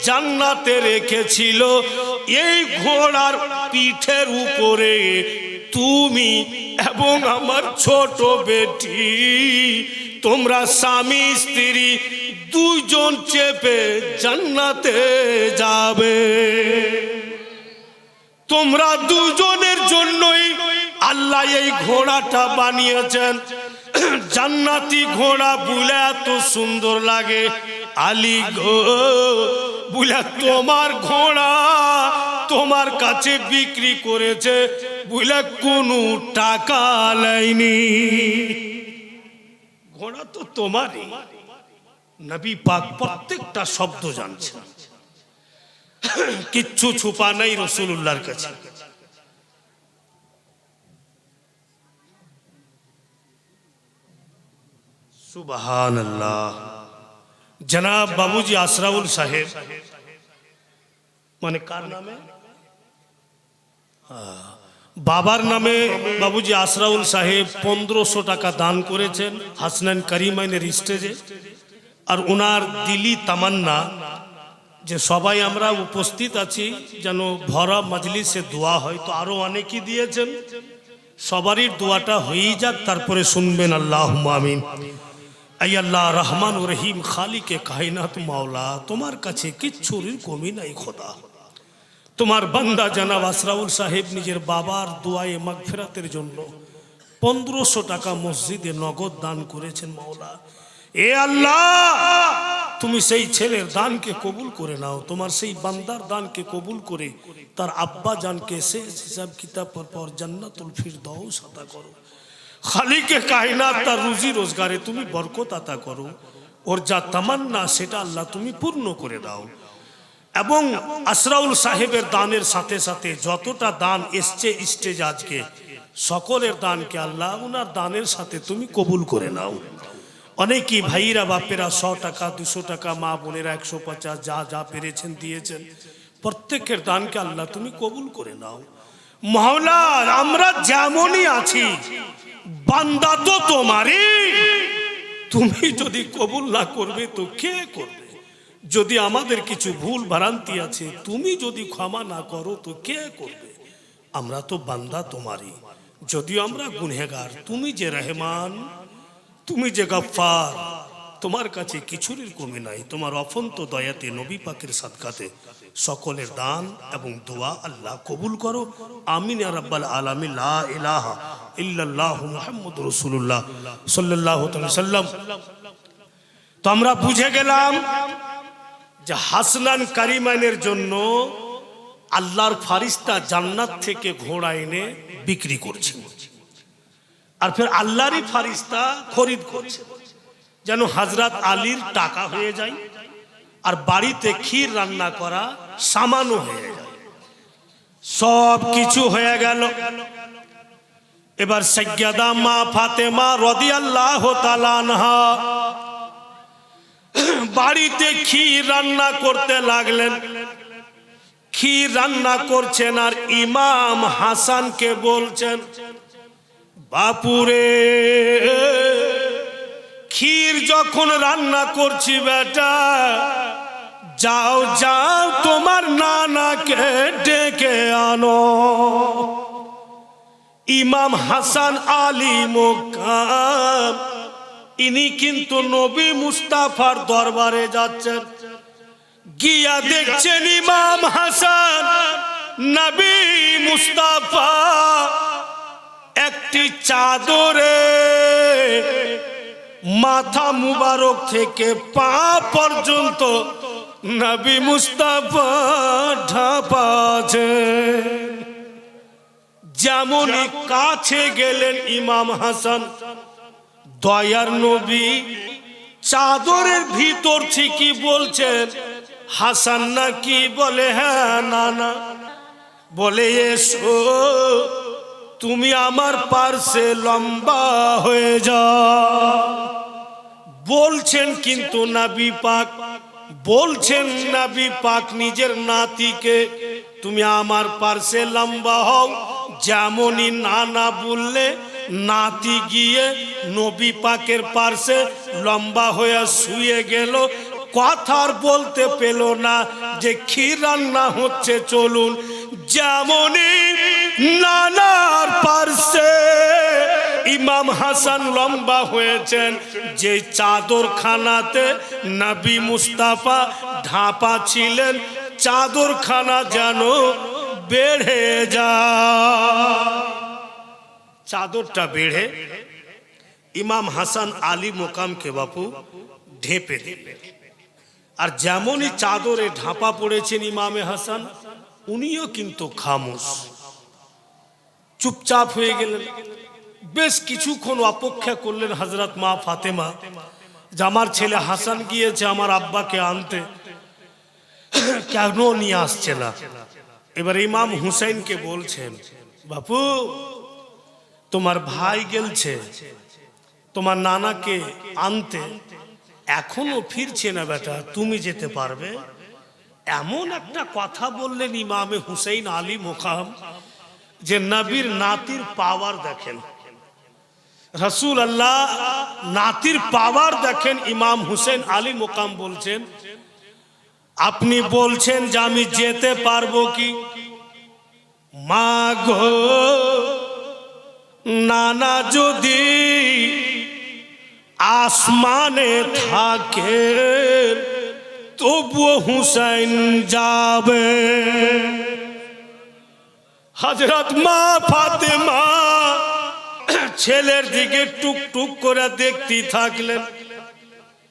জান্নাতে রেখেছিল। এই ঘোড়ার পিঠের উপরে তুমি এবং আমার ছোট বেটি, তোমরা স্বামী স্ত্রী দুইজন চেপে জান্নাতে যাবে। তোমরা দুজনের জন্যই আল্লাহ এই ঘোড়াটা বানিয়েছেন। জান্নাতি ঘোড়া বুলে এত সুন্দর লাগে। আলী গো, বুলে তোমার ঘোড়া তোমার কাছে বিক্রি করেছে, বুলে কোনো টাকা লাইনি। ঘোড়া তো তোমারই। নবী পাক প্রত্যেকটা শব্দ জানছেন, কিচ্ছু ছুপা নাই রাসূলুল্লাহর কাছে। সুবহানাল্লাহ। জনাব বাবুজি আশরাফুল সাহেব, মানে কার নামে? বাবার নামে বাবুজি আশরাফুল সাহেব 1500 টাকা দান করেছেন হাসনাইন কারিমাইনের স্টেজে। আর ওনার দিলি তামান্না যে সবাই আমরা উপস্থিত আছি যেন ভরা মজলিসে দোয়া হয়। তো আরো অনেকেই দিয়েছেন, সবারই দোয়াটা হয়েই যাক, তারপরে শুনবেন। আল্লাহুম্মা আমিন। আই আল্লাহ রহমান ও রহিম, খালিকে কায়নাত মাওলা, তোমার কাছে কিচ্ছুর কমি নাই খোদা। তোমার বান্দা জনাব আশরাফুল সাহেব নিজের বাবার দোয়ায়ে মাগফিরাতের জন্য 1500 টাকা মসজিদে নগদ দান করেছেন। মাওলা এ আল্লাহ, তুমি সেই ছেলের দানকে কবুল করে নাও। তোমার সেই বান্দার দানকে কবুল করে তার আব্বা জানকে শেষ হিসাব কিতাব পর জান্নাতুল ফিরদাউস আতা করো। খালিকে কায়নাত তার রুজি রোজগারে তুমি বরকত আতা করো। ওর যা তামান্না সেটা আল্লাহ তুমি পূর্ণ করে দাও। এবং আশরাফুল সাহেবের দানের সাথে সাথে যতটা দান এসছে স্টেজ আজকে, সকলের দানকে আল্লাহ উনার দানের সাথে তুমি কবুল করে নাও। অনেকেই ভাইরা বাপেরা 100 টাকা 200 টাকা, মা বোনেরা 150, যা যা পেরেছেন দিয়েছেন। প্রত্যেকের দানকে আল্লাহ তুমি কবুল করে নাও। মাওলা আমরা যেমনই আছি, বান্দা তো তোমারই। তুমি যদি কবুল না করবে তো কে করবে? যদি আমাদের কিছু ভুল ভ্রান্তি আছে, তুমি যদি ক্ষমা না করো তো কে করবে? আমরা তো বান্দা তোমারই। যদিও আমরা গুনহেগার, তুমি যে রহমান, তুমি যে গফফার, তোমার কাছে কিছুরই কমি নাই। তোমার অফন্ত দয়াতে নবী পাকের সাদকাতে সকলের দান এবং দোয়া আল্লাহ কবুল করো। আমিন ইয়া রাব্বাল আলামিন। লা ইলাহা ইল্লাল্লাহু মুহাম্মাদুর রাসূলুল্লাহ সাল্লাল্লাহু আলাইহি ওয়াসাল্লাম। তো আমরা বুঝে গেলাম যে হাসনান কারিমানের জন্য আল্লাহর ফারিস্তা জান্নাত থেকে ঘোড়া এনে বিক্রি করছে, আর ফের আল্লাহরই ফারিস্তা খরিদ করছে যেন হযরত আলীর টাকা হয়ে যায় আর বাড়িতে ক্ষীর রান্না করা সামানও হয়ে যায়। সব কিছু হয়ে গেল। এবার সাইয়্যিদা মা ফাতেমা রাদিয়াল্লাহু তাআলা আনহা বাড়িতে ক্ষীর রান্না করতে লাগলেন। ক্ষীর রান্না করছেন আর ইমাম হাসানকে বলছেন, বাপুরে ক্ষীর যখন রান্না করছি বেটা, যাও যাও তোমার নানাকে ডেকে আনো। ইমাম হাসান আলী মুকাম ইনি কিন্তু নবী মুস্তাফার দরবারে যাচ্ছেন। গিয়া দেখছেন ইমাম হাসান নবী মুস্তাফা একটি চাদরে মাথা মুবারক থেকে পা পর্যন্ত নবী মুস্তাফা ঢাপা আছে। যেমনই কাছে গেলেন ইমাম হাসান, দয়ার নবী চাদরের ভিতর থেকে বলছেন, হাসান নাকি? বলে হ্যাঁ। না না, বলে এসো তুমি আমার পার্শ্বে লম্বা হয়ে যাও। বলছেন কিন্তু নবী পাক, বলছেন নবী পাক নিজের নাতিকে, তুমি আমার পার্শ্বে লম্বা হও। যেমনই না না বললে নাতি গিয়ে নবী পাকের পার্শ্বে লম্বা হয়ে শুয়ে গেল। কথার বলতে পেল না যে কি রান্না হচ্ছে চলুন। যেমনই নানার পার্শ্বে ইমাম হাসান লম্বা হয়েছেন, যে চাদর খানাতে নবী মুস্তাফা ঢাপা ছিলেন, চাদর খানা যেন বেড়ে যায়। চাদরটা বেড়ে ইমাম হাসান আলী মোকামকে বাপু ঢেপে দিলে। আর যেমনই চাদরে ঢাপা পড়েছেন ইমামে হাসান, উনিও কিন্তু খামোশ, চুপচাপ হয়ে গেলেন। বেশ কিছুক্ষণ অপেক্ষা করলেন হযরত মা ফাতেমা, যে আমার ছেলে হাসান গিয়েছে আমার আব্বাকে আনতে, কেন নিয়ে আসছে না? এবার ইমাম হুসাইনকে বলছেন, বাপু তোমার ভাই গেলছে তোমার নানাকে আনতে, এখনো ফিরছে না বেটা, তুমি যেতে পারবে? এমন একটা কথা বললেন ইমামে হুসাইন আলী মোকাম, যে নবীর নাতির পাওয়ার দেখেন, রাসূল আল্লাহ নাতির পাওয়ার দেখেন। ইমাম হুসাইন আলী মোকাম বলছেন, আপনি বলছেন যে আমি যেতে পারবো কি? মা গো, নানা যদি আসমানে থাকে তবুও হুসাইন যাবে। হযরত মা ফাতেমা ছেলের দিকে টুক টুক করে দেখতে থাকলেন।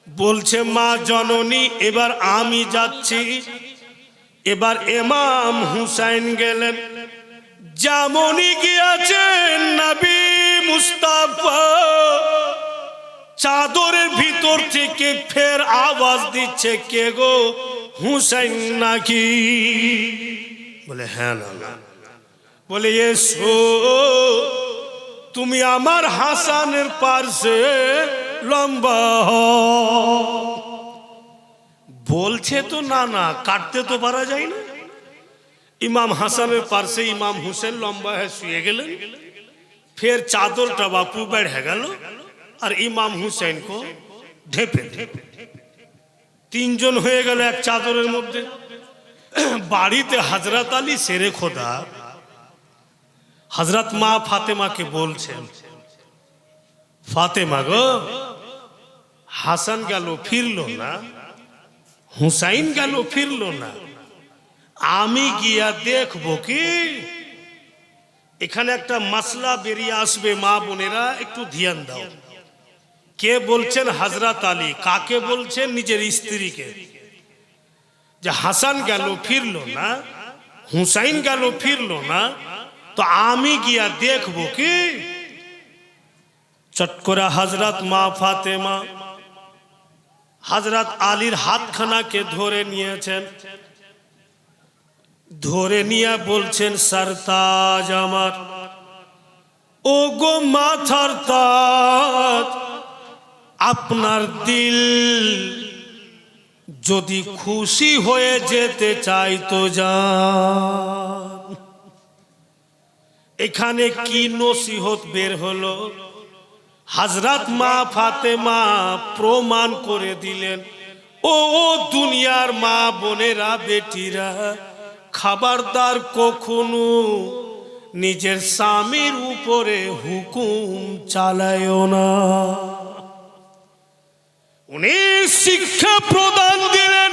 বলছে, মা জননী এবার আমি যাচ্ছি। এবার ইমাম হুসাইন গেলেন। যেমনই গিয়েছেন নবী মুস্তাফা চাদরের ভিতর থেকে ফের আওয়াজ দিচ্ছে, কে গো, হুসাইন নাকি? বলে হ্যাঁ। না। বলে এসো তুমি আমার হাসানের পার্শ্বে লম্বা হও। বলছে তো না না, কাটতে তো পারা যায় না। ইমাম হাসানের পার্শ্বে ইমাম হুসেন লম্বা হয়ে শুয়ে গেলেন। ফের চাদরটা বাপু বেড়ে গেল আর ইমাম হুসেন কো ঢেপে। তিনজন হয়ে গেল এক চাদরের মধ্যে। বাড়িতে হযরত আলী শেরে খোদা হযরত মা ফাতেমাকে বলছেন, ফাতেমা গো, হাসান গেল ফিরলো না, হুসাইন গেল ফিরলো না, আমি গিয়া দেখবো কি? এখানে একটা মাসলা বেরিয়ে আসবে, মা বোনেরা একটু ধ্যান দাও। কে বলছেন? হযরত আলী। কাকে বলছেন? নিজের স্ত্রীকে। যে হাসান গেল ফিরলো না, হুসাইন গেল ফিরলো না, তো আমি গিয়া দেখবো কি? চট করে হযরত মা ফাতেমা হযরত আলীর হাতখানাকে ধরে নিয়েছেন। ধরে নিয়ে বলছেন, সরতাজ আমার, ও গো মাথার তাজ, আপনার দিল যদি খুশি হয়ে যেতে চাই তো যান। এখানে কি নসিহত বের হলো? হযরত মা ফাতেমা প্রমাণ করে দিলেন, ও দুনিয়ার মা বোনেরা, বেটিরা, খবরদার কখনো নিজের স্বামীর উপরে হুকুম চালায়ও না। উনি শিক্ষা প্রদান দিলেন,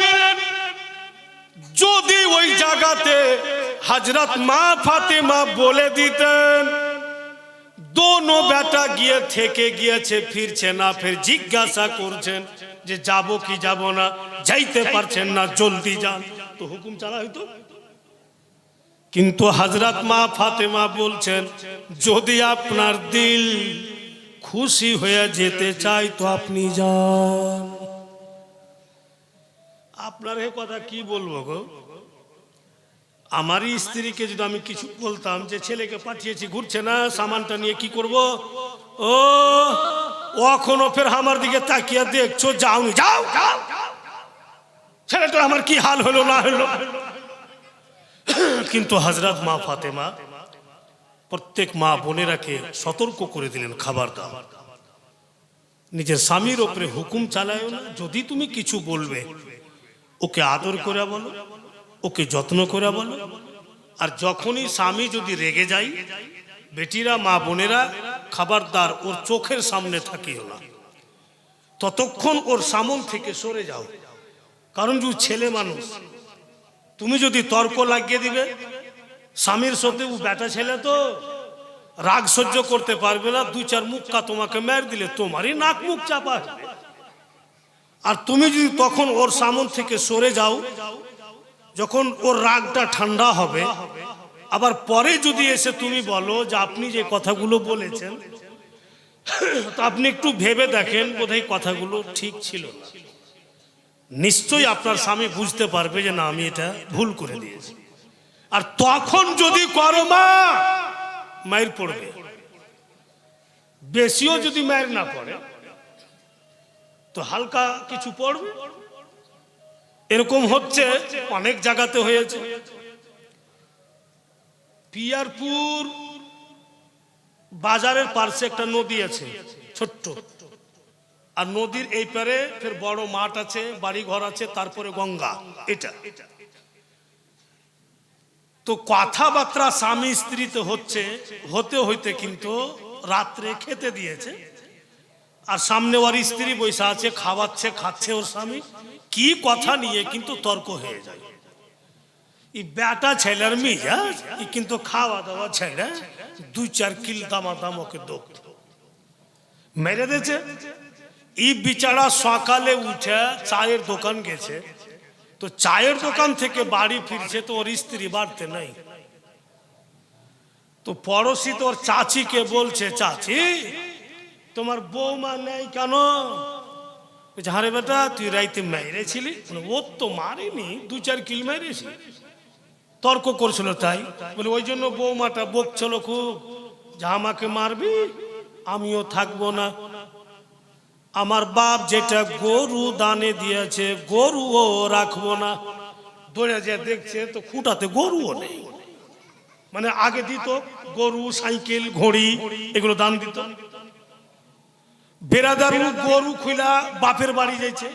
যদি ওই জায়গাতে হযরত মা ফাতেমা বলে দিতেন দোনো বেটা গিয়ে থেকে গিয়েছে, ফিরছে না, ফের জিজ্ঞাসা করছেন যে যাব কি যাব না, যাইতে পারছেন না, জলদি যান, তো হুকুম চালা হইতো। কিন্তু হযরত মা ফাতেমা বলছেন যদি আপনার দিল খুশি হয়ে যেতে চাই তো আপনি যান। আপনার এ কথা কি বলবো গো, আমারই স্ত্রীকে যদি আমি কিছু বলতাম যে ছেলেকে পাঠিয়েছি ঘুরছে না, সামানটা নিয়ে কি করব, ও এখনো ফের আমার দিকে তাকিয়ে দেখছো, যাও যাও, ছেলেটা আমার কি হাল হলো না হলো। কিন্তু হযরত মা ফাতেমা প্রত্যেক মা বোনেরাকে সতর্ক করে দিলেন, খবরদার নিজের স্বামীর উপরে হুকুম চালায়ও না, যদি তুমি কিছু বলবে ওকে আদর করে বলো, ওকে যত্ন করে বলো। আর যখনই স্বামী যদি রেগে যায়, বেটিরা মা বোনেরা খবরদার ওর চোখের সামনে থাকিও না, ততক্ষণ ওর সামন থেকে সরে যাও। কারণ যে ছেলে মানুষ, তুমি যদি তর্ক লাগিয়ে দিবে স্বামীর সাথে, ও বেটা ছেলে তো রাগ সহ্য করতে পারবে না, দুই চার মুক্কা তোমাকে মেরে দিলে তোমারই নাক মুখ চাপা। আর তুমি যদি তখন ওর সামন থেকে সরে যাও, যখন ওর রাগটা ঠান্ডা হবে, আবার পরে যদি এসে তুমি বলো যে আপনি যে কথাগুলো বলেছেন তো আপনি একটু ভেবে দেখেন বোধহয় কথাগুলো ঠিক ছিল না, নিশ্চয়ই আপনার স্বামী বুঝতে পারবে যে না আমি এটা ভুল করে দিয়েছি। আর তখন যদি করো মা, মায়ের পড়বে, বেশিও যদি মায়ের না পড়ে তো হালকা কিছু পড়বে। এরকম হচ্ছে অনেক জায়গাতে হয়েছে। পিয়ারপুর বাজারের পাশে একটা নদী আছে ছোট্ট, আর নদীর এই পারে ফের বড় মাঠ আছে, বাড়ি ঘর আছে, তারপরে গঙ্গা। এটা তো কথাবার্তা স্বামী স্ত্রীতে হচ্ছে, হতে হইতে কিন্তু রাত্রে খেতে দিয়েছে, আর সামনে ওর স্ত্রী বসে আছে, খাওয়াচ্ছে, খাচ্ছে ওর স্বামী, কি কথা নিয়ে কিন্তু তর্ক হয়ে যায়। এই বেটা ছেলের মিজাজ, কিন্তু খাওয়া দাওয়া ছেড়ে দুই চার কিল দামাদাম ওকে মেরে দিয়েছে। এই বিচারা সকালে উঠে চায়ের দোকান গেছে, তো চায়ের দোকান থেকে বাড়ি ফিরছে, তো ওর স্ত্রী বাড়তে নাই। তো পড়োশি তো ওর চাচিকে বলছে, চাচি তোমার বৌমা নেই কেন? হারে বেটা তুই রাইতে মেরেছিলি? ও তো মারিনি, দু চার কিল মেরেছি। তর্ক করছিল তাই বলে, ওই জন্য বৌমাটা বকছিল খুব, যা আমাকে মারবি আমিও থাকবো না। আমার বাপ যেটা গরু দানে দিয়েছে গরুও রাখবো না। দৌড়ে যে দেখছে তো খুঁটাতে গরুও নেই, মানে আগে দিত গরু, সাইকেল, ঘড়ি এগুলো দান দিত। বেরাদার গরু খুলা বাপের বাড়ি যাইছে।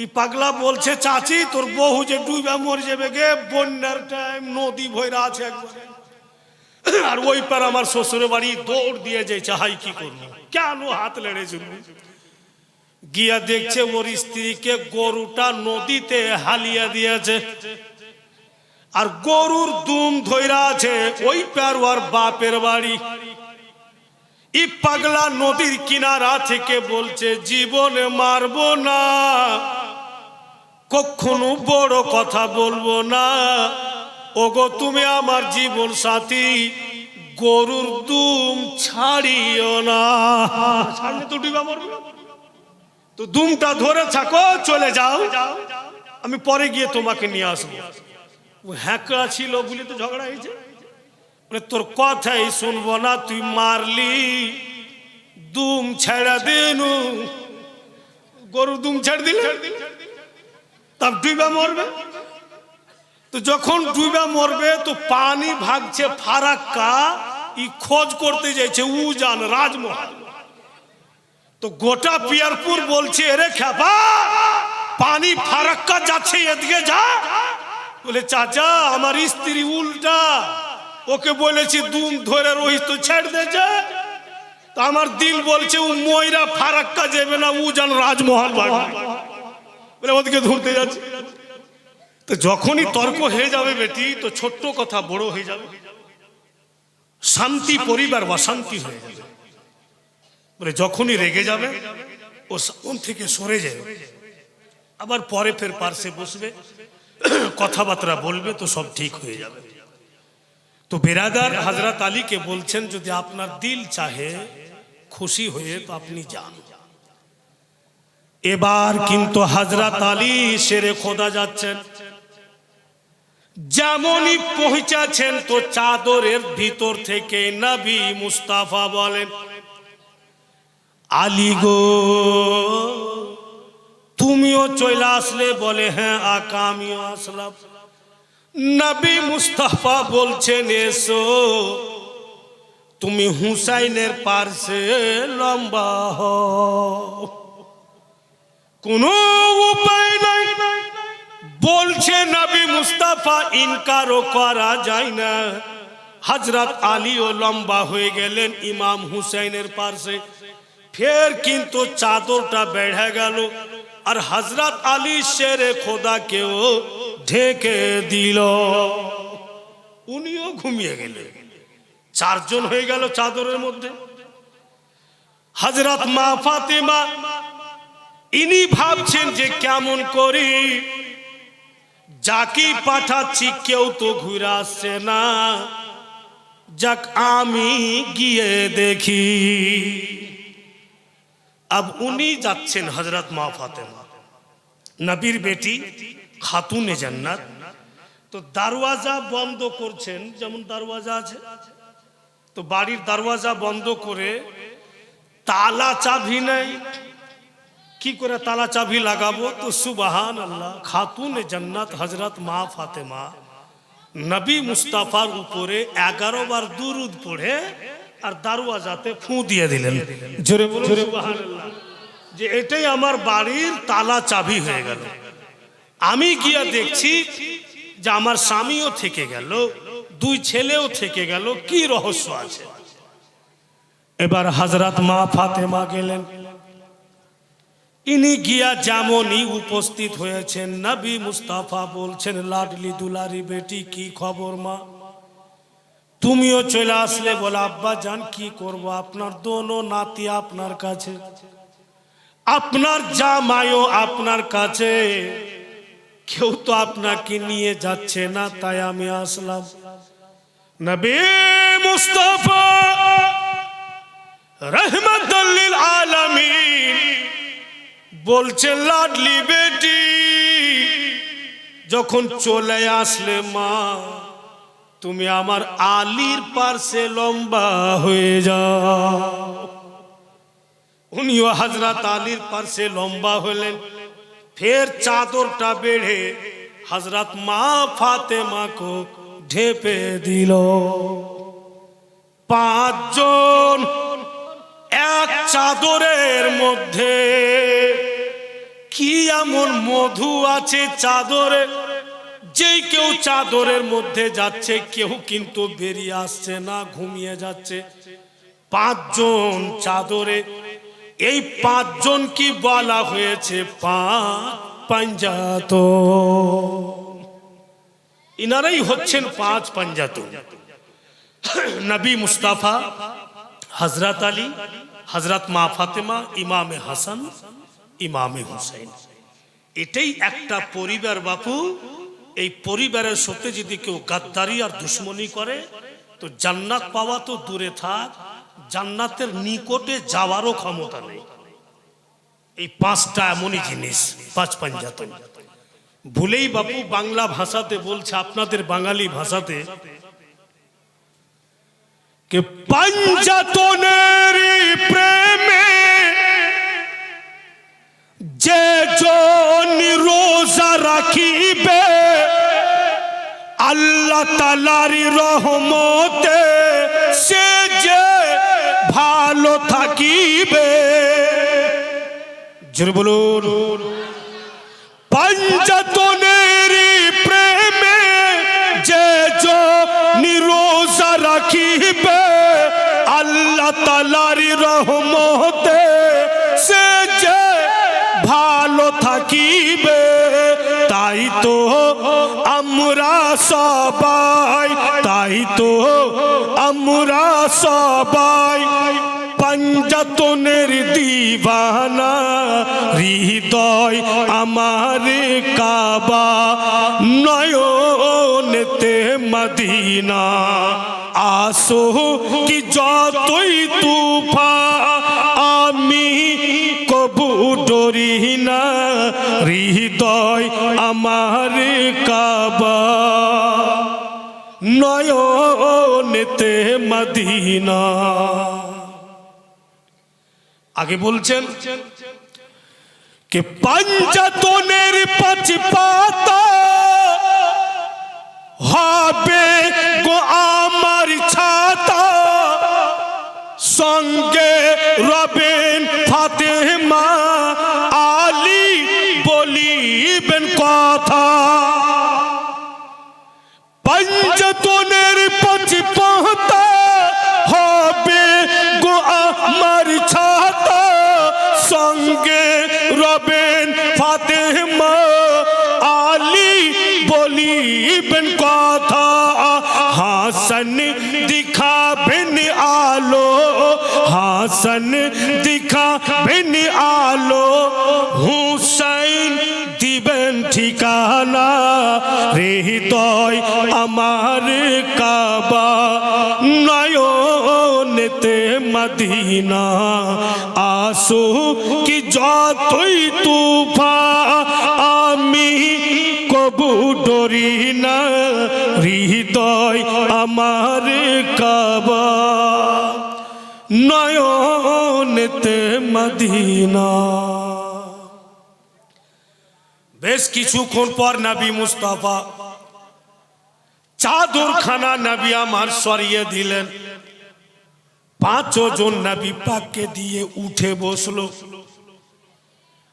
ই পাগলা বলছে, চাচি তোর বহু যে ডুবে মরে যাবে গে, বন্যার টাইম, নদী ভৈরা আছে একবার। আর ওই পার আমার শ্বশুরের বাড়ি, দৌড় দিয়ে যাইছে, হাই কি করবো, কেন হাত লেড়েছিল। গিয়া দেখছে ওর স্ত্রীকে গরুটা নদীতে হালিয়া দিয়েছে, আর গরুর দুম ধইরা আছে ওই পার ওর বাপের বাড়ি। ই পাগলা নদীর কিনারা থেকে বলছে, জীবনে মারবো না, কখনো বড় কথা বলবো না, ওগো তুমি আমার জীবন সাথী, গরুর দুম ছাড়িও না। সামনে তো ডিবা মরবে, তো দুমটা ধরে থাকো, চলে যাও, আমি পরে গিয়ে তোমাকে নিয়ে আসবো। ও হ্যাকড়া ছিল বলে তো ঝগড়া হয়েছে। তোর কথাই শুনবো না, তুই মারলি, দুম ছেড়ে দিনু, গরু দুম ছেড়ে দিলে তার ডুবা মরবে। তো যখন ডুবা মরবে তো পানি ভাগছে ফারাক্কা, ই খোঁজ করতে যাইছে উজান রাজমহল। তো গোটা পিয়ারপুর বলছে, এরে খেপা, পানি ফারাক্কা যাচ্ছে, এদিকে যা। বলে, চাচা আমার স্ত্রী উল্টা, ওকে বলেছি দুম ধরে রহিস তো ছেড়ে দিয়েছে, তো আমার দিল বলছে ও ময়রা ফারাক্কা যাবে না, ও যেন রাজমহল বাড়বে, বলে ওদিকে ধরতে যাচ্ছে। তো যখনই তর্ক হয়ে যাবে বেটি, তো ছোট্ট কথা বড় হয়ে যাবে, শান্তি পরিবার অশান্তি হয়ে যাবে। বলে যখনই রেগে যাবে ও সামন থেকে সরে যাবে, আবার পরে ফের পার্শ্বে বসবে, কথাবার্তা বলবে, তো সব ঠিক হয়ে যাবে। তো বেরাদার হযরত আলীকে বলছেন যদি আপনার দিল চাহে খুশি হয়ে তো আপনি যান। এবার কিন্তু হযরত আলী শেরে খোদা যাচ্ছেন, যেমনই পৌঁছাচ্ছেন তো চাদরের ভিতর থেকে নবী মুস্তাফা বলেন, আলী গো তুমিও চলে আসলে? বলে হ্যাঁ আকা আমিও আসলাম। নবী মুস্তাফা বলছেন এসো, তুমি হুসাইনের পার্শ্বে লম্বা হও। কোনো উপায় নাই, বলছে নবী মুস্তাফা, ইনকারও করা যায় না। হযরত আলীও লম্বা হয়ে গেলেন ইমাম হুসাইনের পার্শ্বে। ফের কিন্তু চাদরটা বেড়ে গেল, আর হযরত আলী শেরে খোদাকেও ঢেকে দিল। উনিও ঘুমিয়ে গেলেন, চারজন হয়ে গেল চাদরের মধ্যে। হযরত মা ফাতেমা ইনি ভাবছেন যে কেমন করি, যাকে পাঠাচ্ছি কেউ তো ঘুরে আসছে না, যাক আমি গিয়ে দেখি। अब उन्हीं যাচ্ছেন হযরত মা ফাতেমা, নবীর বেটি, খাতুনে জান্নাত। তো দরওয়াজা বন্ধ করছেন, যেমন দরওয়াজা আছে, তো বাড়ির দরওয়াজা বন্ধ করে তালা চাবি নাই, কি করে তালা চাবি লাগাবো? তো সুবহানাল্লাহ, খাতুনে জান্নাত হযরত মা ফাতেমা নবী মুস্তাফার উপরে 11 বার দুরূদ পড়ে আর দরওয়াজাতে ফু দিয়ে দিলেন। জোরে বলুন সুবহানাল্লাহ, যে এটাই আমার বাড়ির তালা চাবি হয়ে গেল। আমি গিয়া দেখছি যে আমার স্বামীও থেকে গেল, 2 ছেলেও থেকে গেল, কি রহস্য আছে? এবার হযরত মা ফাতেমা গেলেন, ইনি গিয়া যেমনই উপস্থিত হয়েছেন, নবী মুস্তাফা বলছেন, লাডলি দুলারি বেটি কি খবর মা, তুমিও চলে আসলে? বলে আব্বা জান কি করব, আপনার দোনো নাতি আপনার কাছে, আপনার জামাইও আপনার কাছে, কেউ তো আপনাকে নিয়ে যাচ্ছে না, তাই আমি আসলাম। নবী মুস্তাফা রহমাতুল লিল আলামিন বলছেন, লাডলি বেটি যখন চলে আসলে মা, তুমি আমার আলীর পার্শ্বে লম্বা হয়ে যাও। উনিও হযরত আলীর পার্শ্বে লম্বা হলেন। ফের চাদরটা বেড়ে হযরত মা ফাতেমা কো ঢেপে দিল। 5 জন এক চাদরের মধ্যে। কি এমন মধু আছে চাদরে, যেই কেউ চাদরের মধ্যে যাচ্ছে কেউ কিন্তু বেরিয়ে আসছে না, ঘুমিয়ে যাচ্ছে। 5 জন চাদরে, এই 5 জন কি বলা হয়েছে? 5 পাঞ্জাতন। ইনারাই হচ্ছেন 5 পাঞ্জাতন। নবী মুস্তাফা, হযরত আলী, হযরত মা ফাতেমা, ইমামে হাসান, ইমামে হুসাইন। এটাই একটা পরিবার বাপু। এই পরিবারের সাথে যদি কেউ গাদ্দারি আর দুশ্মনী করে তো জান্নাত পাওয়া তো দূরে থাক, জান্নাতের নিকটে যাওয়ারও ক্ষমতা নেই। এই 5টা এমনই জিনিস, 5 পাঞ্জাতন। ভুলেই বাপু বাংলা ভাষাতে বলছে, আপনাদের বাঙালি ভাষাতে, কে পাঞ্জাতনের প্রেমে যে জন রোজা রাখিবে, আল্লাহ তাআলার রহমতে সে যে ভালো থাকিবে। জোরে বলুন। পাঞ্জাতনের প্রেমে যে জন রোজা রাখিবে, আল্লাহ তাআলার রহমতে সে যে ভালো থাকিবে, তাই তো আমরা সবাই, তাই তো আমরা সবাই পঞ্জতনের দিবানা, হৃদয় আমার কাবা, নয়নেতে মদিনা। আসো কি যতই তুফান আমি কবু ডরি না, হৃদয় আমার কাবা, নয়নেতে মদিনা। আগে বলছেন কে পঞ্জতনের পাঁচ পাতা হবে গো আমার ছাতা, সঙ্গে রবেন ফাতেমা আলী বলিবেন কথা। পঞ্জতনের পাঁচ পাতা হবে গো আমার ছাতা, সঙ্গে রবেন ফাতেমা আলী বলিবেন কথা। হাসান দিখাবেন আলো, হাসান দিখাবেন আলো, হুসাইন দিবেন ঠিকানা, হৃদয় আমার কাবা, নয়নেতে মদিনা। আসো কি যতই তুফান আমি কবু ডরি না, হৃদয় আমার কাবা, নয়নেতে মদিনা। বেশ কিছুক্ষণ পর নবী মুস্তাফা চাদরখানা নবী আমার সরিয়ে দিলেন। পাঁচজন নবী পাককে দিয়ে উঠে বসলো।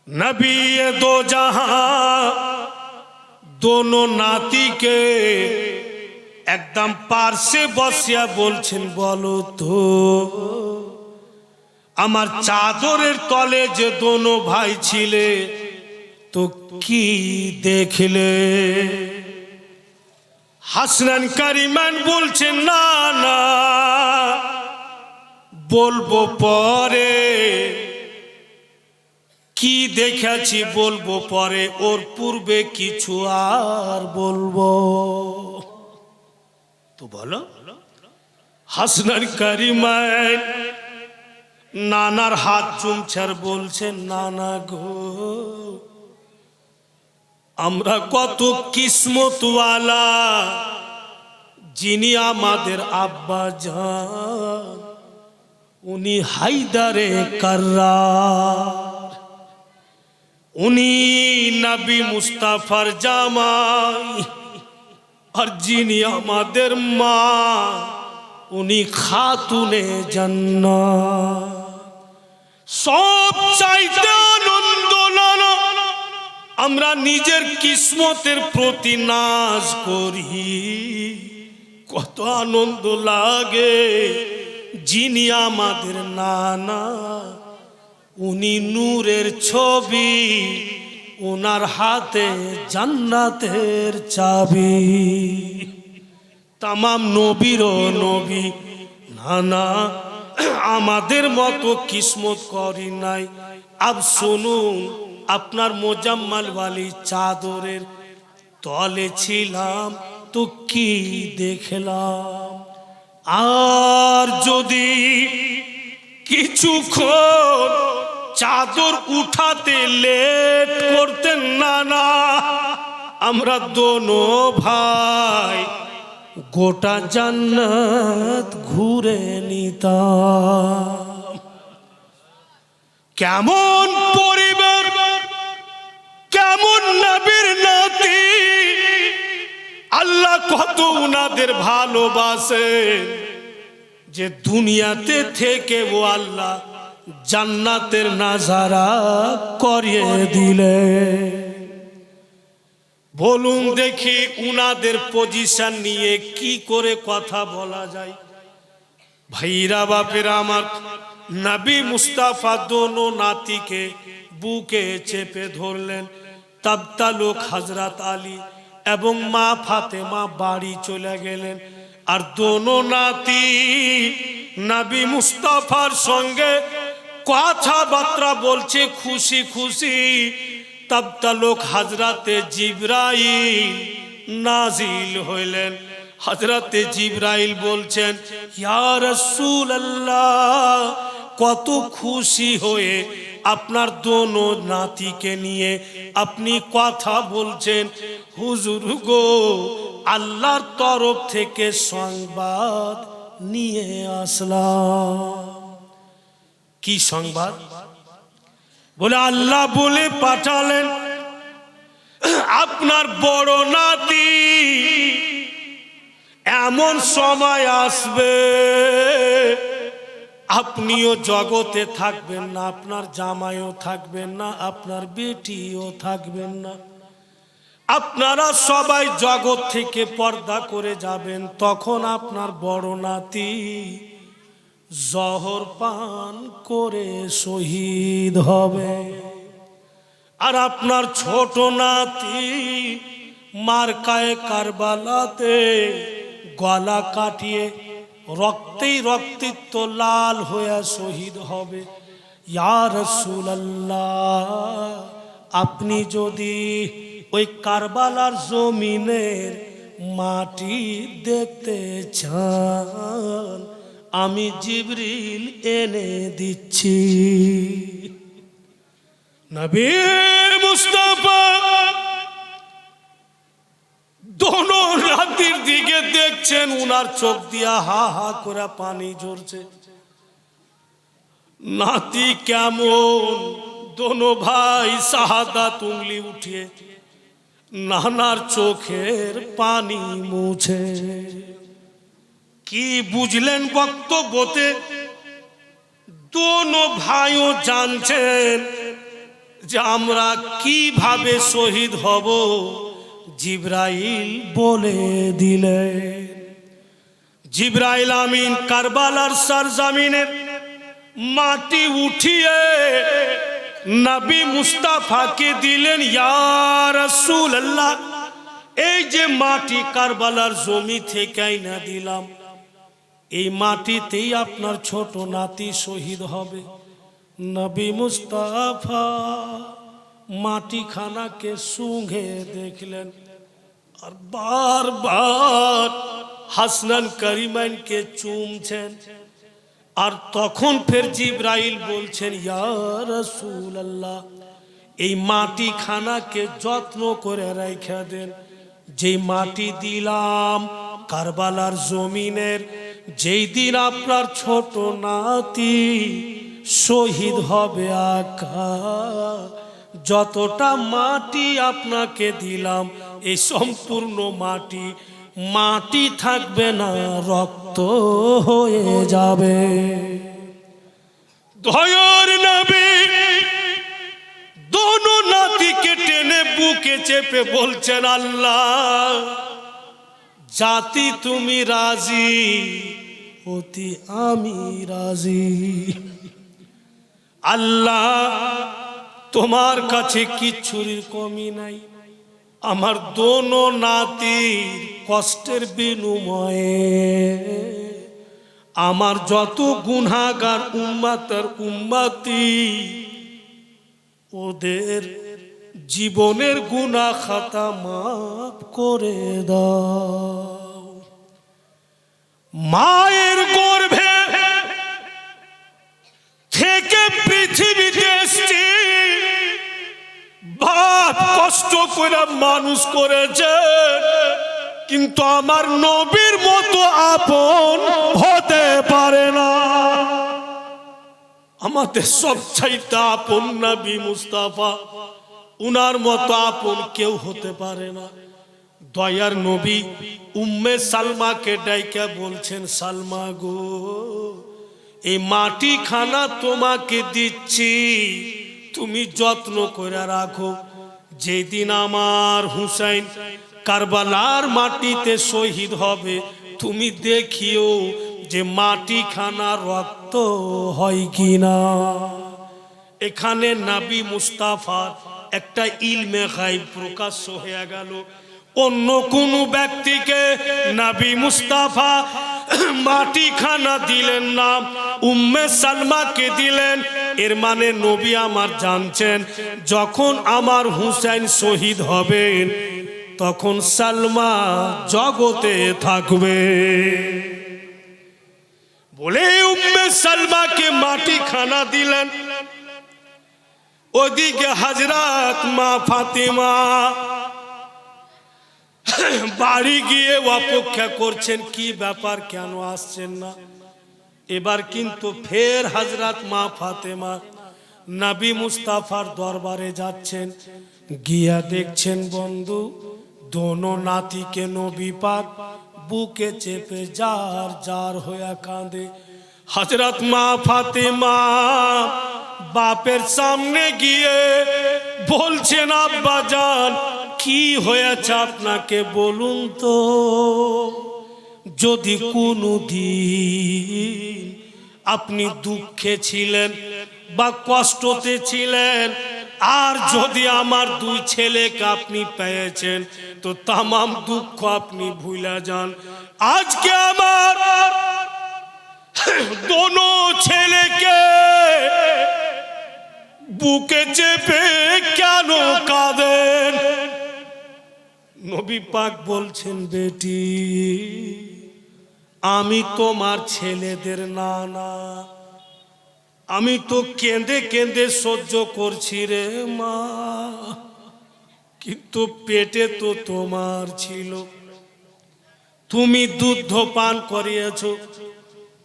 নবী দো জাহাं दोनों नाती के एकदम पार्श्वे बसिया बोलছেন বলো তো আমার চাদরের তলে যে দোনো ভাই ছিলে তো কি দেখলে? হাসনান কারিমান বলছেন না না বলবো পরে, কি দেখেছি বলবো পরে, ওর পূর্বে কিছু আর বলবো তো বলো। হাসনান কারিমান নানার হাত চুমছার বলছেন নানা গো আমরা কত কিসমতওয়ালা, যিনি আমাদের আব্বা জান উনি হায়দারে কার্রার, উনি নবী মুস্তাফার জামাই, আর যিনি আমাদের মা উনি খাতুনে জান্নাত। সব চাইতে আনন্দ নানা আমরা নিজের কিসমতের প্রতি নাজ করি, কত আনন্দ লাগে যিনি আমাদের নানা উনি নূরের ছবি, ওনার হাতে জান্নাতের চাবি। তামাম নবীরও নবী নানা আমাদের মতো কিসমত করি নাই। আব শুনুন আপনার মোজাম্মাল ওয়ালি চাদরের তলে ছিলাম তো কি দেখলাম, আর যদি কিছুক্ষণ চাদর উঠাতে লেট করতেন না না আমরা দোনো ভাই গোটা জান্নাত ঘুরে নিতাম। কেমন পরিবার, কেমন নবীর নাতি, আল্লাহ কত উনাদের ভালোবাসে যে দুনিয়াতে থেকে ও আল্লাহ জান্নাতের নাজারা করিয়ে দিলে। বলুন দেখি উনাদের পজিশন নিয়ে কি করে কথা বলা যায়। ভাইরা বাপেরা আমার, নবী মুস্তাফা দোনো নাতিকে বুকে চেপে ধরলেন। তব তালুক হযরত আলী এবং মা ফাতেমা বাড়ি চলে গেলেন। আর দোনো নাতি নবী মুস্তাফার সঙ্গে কথাবার্তা বলছে খুশি খুশি। তব তালুক হযরতে জিবরাইল নাজিল হইলেন। হযরতে জিবরাইল বলছেন, ইয়া রাসূলুল্লাহ, কত খুশি হয়ে আপনার দোনো নাতিকে নিয়ে আপনি কথা বলছেন। হুজুর গো, আল্লাহর তরফ থেকে সংবাদ নিয়ে আসলাম। কি সংবাদ? বলে আল্লাহ বলে পাঠালেন, আপনার বড় নাতি এমন সময় আসবে, আপনিও জগতে থাকবেন না, আপনার জামাইও থাকবেন না, আপনার বেটিও থাকবেন না, আপনারা সবাই জগৎ থেকে পর্দা করে যাবেন। তখন আপনার বড় নাতি জহর পান করে শহীদ হবে। আর আপনার ছোট নাতি মার্কায়ে কারবালাতে গলা কাটিয়ে রক্তেই রক্তিত্ব লাল হয়ে শহীদ হবে। ইয়া রাসূলুল্লাহ, আপনি যদি ওই কারবালার জমিনের মাটি দেখতে চান, আমি জিবরিল এনে দিচ্ছি। নবী মুস্তাফা দোনো নাতির দিকে দেখছেন, উনার চোখ দিয়া হা হা করে পানি ঝরছে। নাতি কেমন? দোনো ভাই শাহাদাত উংলি উঠিয়ে নানার চোখের পানি মুছে। কি বুঝলেন বক্তব্যতে? দোনো ভাইও জানছেন যে আমরা কিভাবে শহীদ হব। জিবরাইল বলে দিলেন। জিবরাইল আমিন কারবালার সরজমিনের মাটি উঠিয়ে নবী মুস্তাফাকে দিলেন। ইয়া রাসূলুল্লাহ, এই যে মাটি কারবালার জমি থেকে আইনা দিলাম, এই মাটিতেই আপনার ছোট নাতি শহীদ হবে। নবী মুস্তাফা মাটিখানাকে সুঙ্ঘে দেখলেন আর বারবার হাসনান কারিমাইনকে চুমছেন। আর তখন ফের জিবরাইল বলছেন, ইয়া রাসূলুল্লাহ, এই মাটিখানাকে যত্ন করে রাইখা দেন। যে মাটি দিলাম কারবালার জমিনের, যেই দিন আপনার ছোট নাতি শহীদ হবে, আকা যতটা মাটি আপনাকে দিলাম, এই সম্পূর্ণ মাটি মাটি থাকবে না, রক্ত হয়ে যাবে। দয়ার নবী দোনো নাতিকে টেনে বুকে চেপে বলছেন, আল্লাহ জাতি তুমি রাজি, অতি আমি রাজি। আল্লাহ তোমার কাছে কিচ্ছুর কমি নাই। আমার দোনো নাতির কষ্টের বিনিময়ে আমার যত গুনাহগার উম্মতের উম্মতি, ওদের জীবনের গুনাহ খাতা মাফ করে দাও। মায়ের গর্ভে থেকে পৃথিবীতে এসেছি, বাপ কষ্ট করে মানুষ করেছে, কিন্তু আমার নবীর মতো আপন হতে পারে না। আমাদের সবচাইতে আপন নবী মুস্তাফা, উনার মতো আপন কেউ হতে পারে না। দয়ার নবী উম্মে সালমাকে ডাইকা বলছেন, সালমা গো, এই মাটি খানা তোমাকে দিচ্ছি, তুমি যত্ন করে রাখো। যেদিন আমার হুসাইন কারবালার মাটিতে শহীদ হবে, তুমি দেখিও যে মাটিখানা রক্ত হয় কিনা। এখানে নবী মুস্তাফার একটা ইলমে গায়ব প্রকাশ্য হয়ে গেল। অন্য কোন ব্যক্তিকে নবী মুস্তাফা মাটিখানা দিলেন না, উম্মে সালমাকে দিলেন। এর মানে নবী আমার জানছেন যখন আমার হুসাইন শহীদ হবেন তখন সালমা জগতে থাকবে বলে উম্মে সালমাকে মাটিখানা দিলেন। ওদিকে হযরত মা ফাতেমা বাড়ি গিয়ে অপেক্ষা করছেন, কি ব্যাপার কেন আসছেন না। এবার কিন্তু ফের হযরত মা ফাতেমা নবী মুস্তাফার দরবারে যাচ্ছেন। গিয়া দেখছেন বন্ধু দোনো নাতিকে নবী পাক বুকে চেপে জার জার হয়ে কাঁদে। হযরত মা ফাতেমা বাপের সামনে গিয়ে বলছেন, আব্বা জান কি হয়েছে আপনাকে বলুন তো। যদি কোনদিন আপনি দুঃখে ছিলেন বা কষ্টতে ছিলেন, আর যদি আমার দুই ছেলেকে আপনি পেয়েছেন তো তামাম দুঃখ আপনি ভুলে যান। আজকে আমার দোনো ছেলেকে বুকে চেপে কেন কাঁদেন। নবী পাক বলছেন, বেটি আমি তোমার ছেলেদের নানা, আমি তো কেঁদে কেঁদে সহ্য করছি রে মা, কিন্তু পেটে তো তোমার ছিল, তুমি দুধ পান করিয়েছো,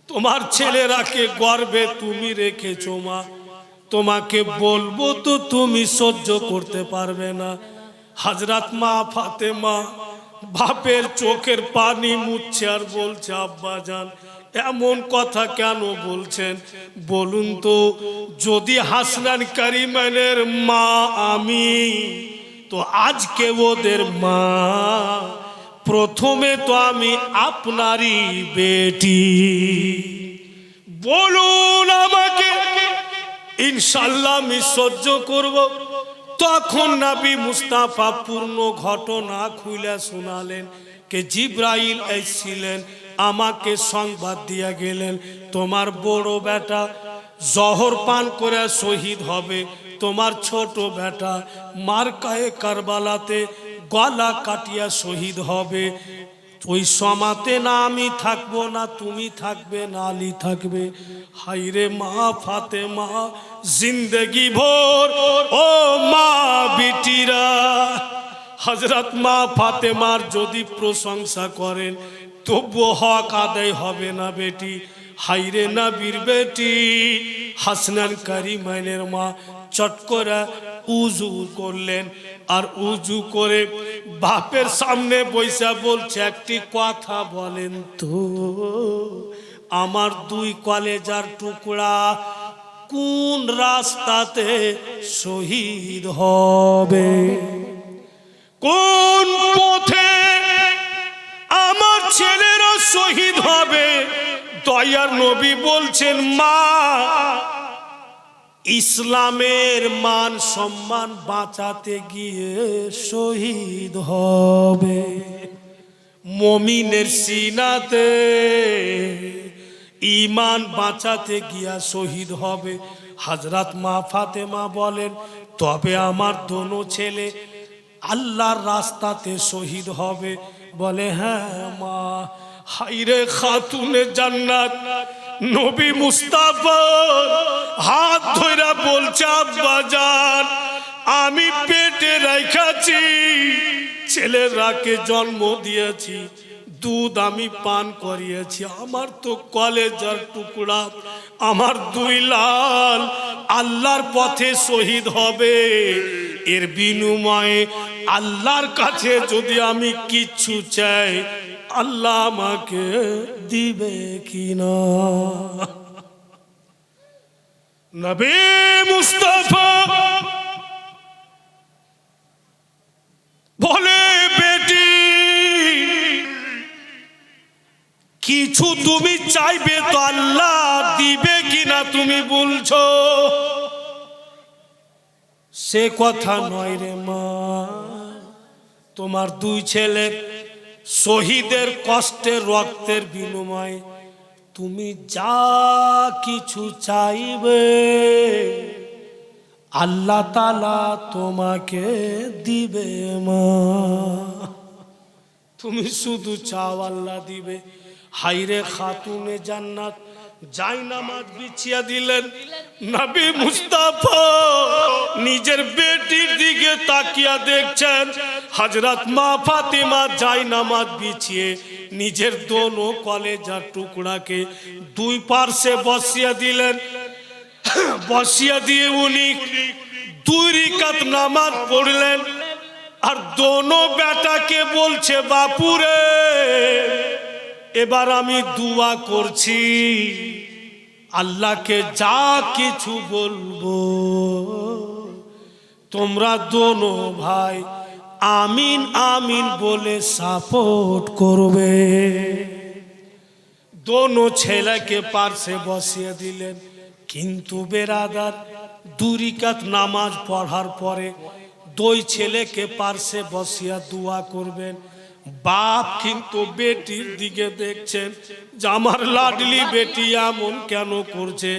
তোমার ছেলেরাকে গর্ভে তুমি রেখেছো মা, তোমাকে বলবো তো তুমি সহ্য করতে পারবে না। হযরত মা ফাতেমা বাপের চোখের পানি মুছছে আর বলছে, আব্বা জান এমন কথা কেন বলছেন বলুন তো। যদি হাসনান কারিমানের মা আমি, তো আজকে ওদের মা প্রথমে তো আমি আপনারই বেটি, বলুন আমাকে, ইনশাআল্লাহ আমি সহ্য করব। তখন নবী মুস্তাফা পূর্ণ ঘটনা খুলে শোনালেন। কে জিবরাইল এসেছিলেন, আমাকে সংবাদ দিয়ে গেলেন তোমার বড় বেটা জহর পান করে শহীদ হবে, তোমার ছোট বেটা মার্কায়ে কারবালাতে গলা কাটিয়া শহীদ হবে। ওই সমাতে না আমি থাকবো না তুমি থাকবে না আলী থাকবে। হাইরে মা ফাতেমা জিন্দগি ভোর ও মা বিটিরা, হযরত মা ফাতেমার যদি প্রশংসা করেন তবু হক আদায় হবে না বেটি। হাইরে নবীর বেটি হাসনান কারিমাইনের মা চট করে উজু করলেন, আর উজু করে বাপের সামনে বৈশা বলছে, একটি কথা বলেন তো, আমার দুই কলেজার টুকরা কোন রাস্তাতে শহীদ হবে, কোন পথে আমার ছেলেরা শহীদ হবে। দয়ার নবী বলছেন, মা ইসলামের মান সম্মান বাঁচাতে গিয়ে শহীদ হবে, মুমিনের সিনাতে ঈমান বাঁচাতে গিয়া শহীদ হবে। হযরত মা ফাতেমা বলেন, তবে আমার দোনো ছেলে আল্লাহর রাস্তাতে শহীদ হবে। বলে, হ্যাঁ মা। হাইরে খাতুনে জান্নাত নবী মুস্তাফা হাত ধইরা বলছে, আব্বা জান আমি পেটে রেখেছি, ছেলেরাকে জন্ম দিয়েছি, দুধ আমি পান করিয়েছি, আমার তো কলেজার টুকরা আমার দুই লাল আল্লাহর পথে শহীদ হবে। এর বিনিময়ে আল্লাহর কাছে যদি আমি কিচ্ছু চাই আল্লাহ আমাকে দিবে কিনা। নবী মুস্তাফা বলে, বেটি কি কিছু তুমি চাইবে তো আল্লাহ দিবে কিনা তুমি বলছো, সে কথা নয় রে মা। তোমার দুই ছেলে শহীদের কষ্টের রক্তের বিনিময়ে তুমি যা কিছু চাইবে আল্লাহ তাআলা তোমাকে দিবে মা। তুমি শুধু চাও আল্লাহ দিবে। হাইরে খাতুনে জান্নাত জায়নামাজ বিছিয়ে দিলেন। নবী মুস্তাফা নিজের বেটির দিকে তাকিয়ে দেখছেন, হযরত মা ফাতেমা জায়নামাজ বিছিয়ে নিজের দোনো কলেজার টুকরাকে দুই পাশে বসিয়ে দিলেন। বসিয়ে দিয়ে উনি দুই রাকাত নামাজ পড়লেন। আর দোনো বেটাকে বলছে, বাপুরে এবার আমি দুয়া করছি, আল্লাহকে যা কিছু বলবো তোমরা দোনো ভাই আমিন আমিন বলে সাপোর্ট করবে। দোনো ছেলেকে পাশে বসিয়ে দিলেন। কিন্তু বেরাদার দুই রাকাত নামাজ পড়ার পরে দুই ছেলেকে পাশে বসিয়া দোয়া করবেন। বাপ কিন্তু বেটির দিকে দেখছেন যে আমার লাডলি বেটি এমন কেন করছে,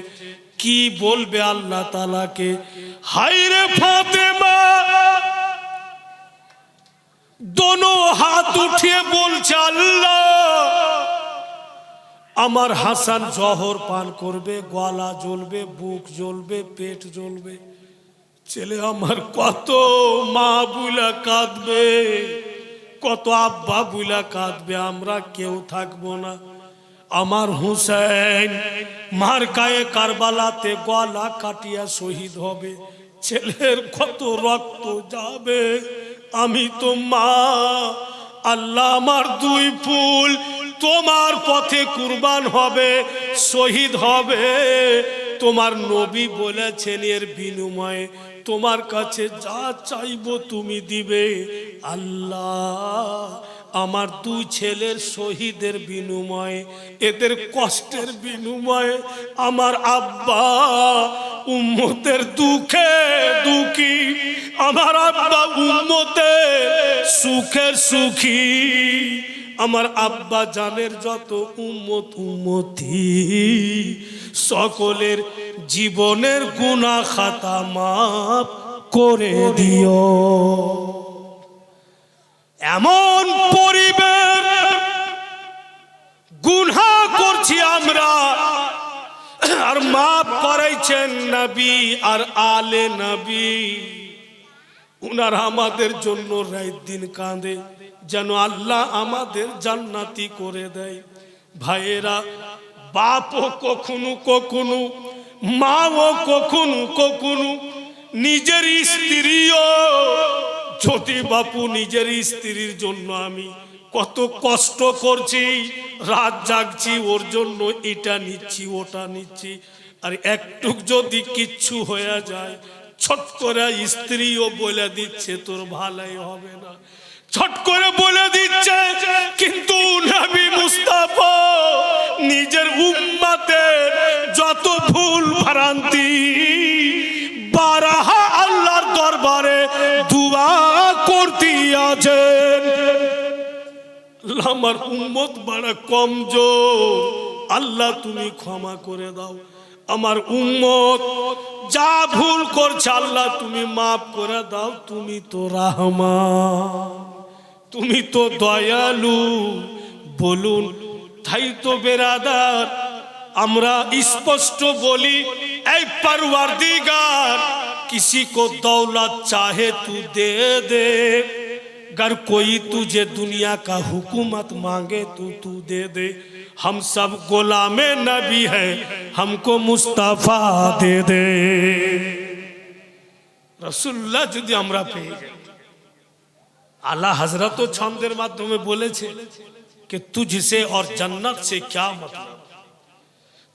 কি বলবে আল্লাহ তাআলাকে। হায়রে ফাতেমা দোনো হাত উঠিয়ে বলছে, আল্লাহ আমার হাসান জহর পান করবে, গলা জ্বলবে, বুক জ্বলবে, পেট জ্বলবে। ছেলে আমার কত মা বুলা কাঁদবে, কত আব্বা বুলা কাঁদবে, আমরা কেউ থাকবো না। আমার হুসেন মার্কায়ে কারবালাতে গলা কাটিয়া শহীদ হবে, ছেলের কত রক্ত যাবে। আমি তো মা, আল্লাহ আমার দুই ফুল তোমার পথে কুরবান হবে, শহীদ হবে। তোমার নবী বলেছেন এর বিনিময়ে তোমার কাছে যা চাইবো তুমি দিবে। আল্লাহ আমার দুই ছেলের শহীদের বিনিময়ে, এদের কষ্টের বিনিময়ে আমার আব্বা উম্মতের দুঃখে দুঃখী, আমার আব্বা উম্মতের সুখের সুখী, আমার আব্বা জানের যত উম্মত উম্মতি সকলের জীবনের গুনাহ খাতা মাফ করে দিও। এমন পরিবেশ গুনাহ করছি আমরা, আর মাফ করাইছেন নবী আর আলে নবী। উনারা আমাদের জন্য রাত দিন কাঁদে যেন আল্লাহ আমাদের জান্নাতি করে দেয়। ভাইয়েরা, বাপও কখনো কখনো, মাও কখনো কখনো নিজের স্ত্রীও, যদি বাপু নিজের স্ত্রীর জন্য আমি কত কষ্ট করছি, রাত জাগছি ওর জন্য, এটা নিচ্ছি ওটা নিচ্ছি, আর একটু যদি কিচ্ছু হয়ে যায় ছট করে স্ত্রীও বলে দিচ্ছে তোর ভালোই হবে না, ছট করে বলে দিচ্ছে। কিন্তু নবী মুস্তাফা নিজের উম্মতের যত ভুল ভ্রান্তি বারহা আল্লাহর দরবারে দুআ করতে আছেন। আমার উম্মত বড় কমজোর, আল্লাহ তুমি ক্ষমা করে দাও। আমার উম্মত যা ভুল করছে আল্লাহ তুমি মাফ করে দাও। তুমি তো রহমান, তুমি তো দয়ালু। বলুন, তাই তো বেরাদার আমরা স্পষ্ট বলি, এই परवरदिगार किसी को दौलत चाहे तू दे दे, अगर कोई तुझे दुनिया का हुकूमत मांगे तो तू दे दे। हम सब गुलामे नबी है, हमको मुस्तफा दे दे। रसूलुल्लाह যদি আমরা পেয়ে যাই, आला हजरत छंदेर माध्यमे बोलेছে कि तुझसे और जन्नत से क्या मतलब,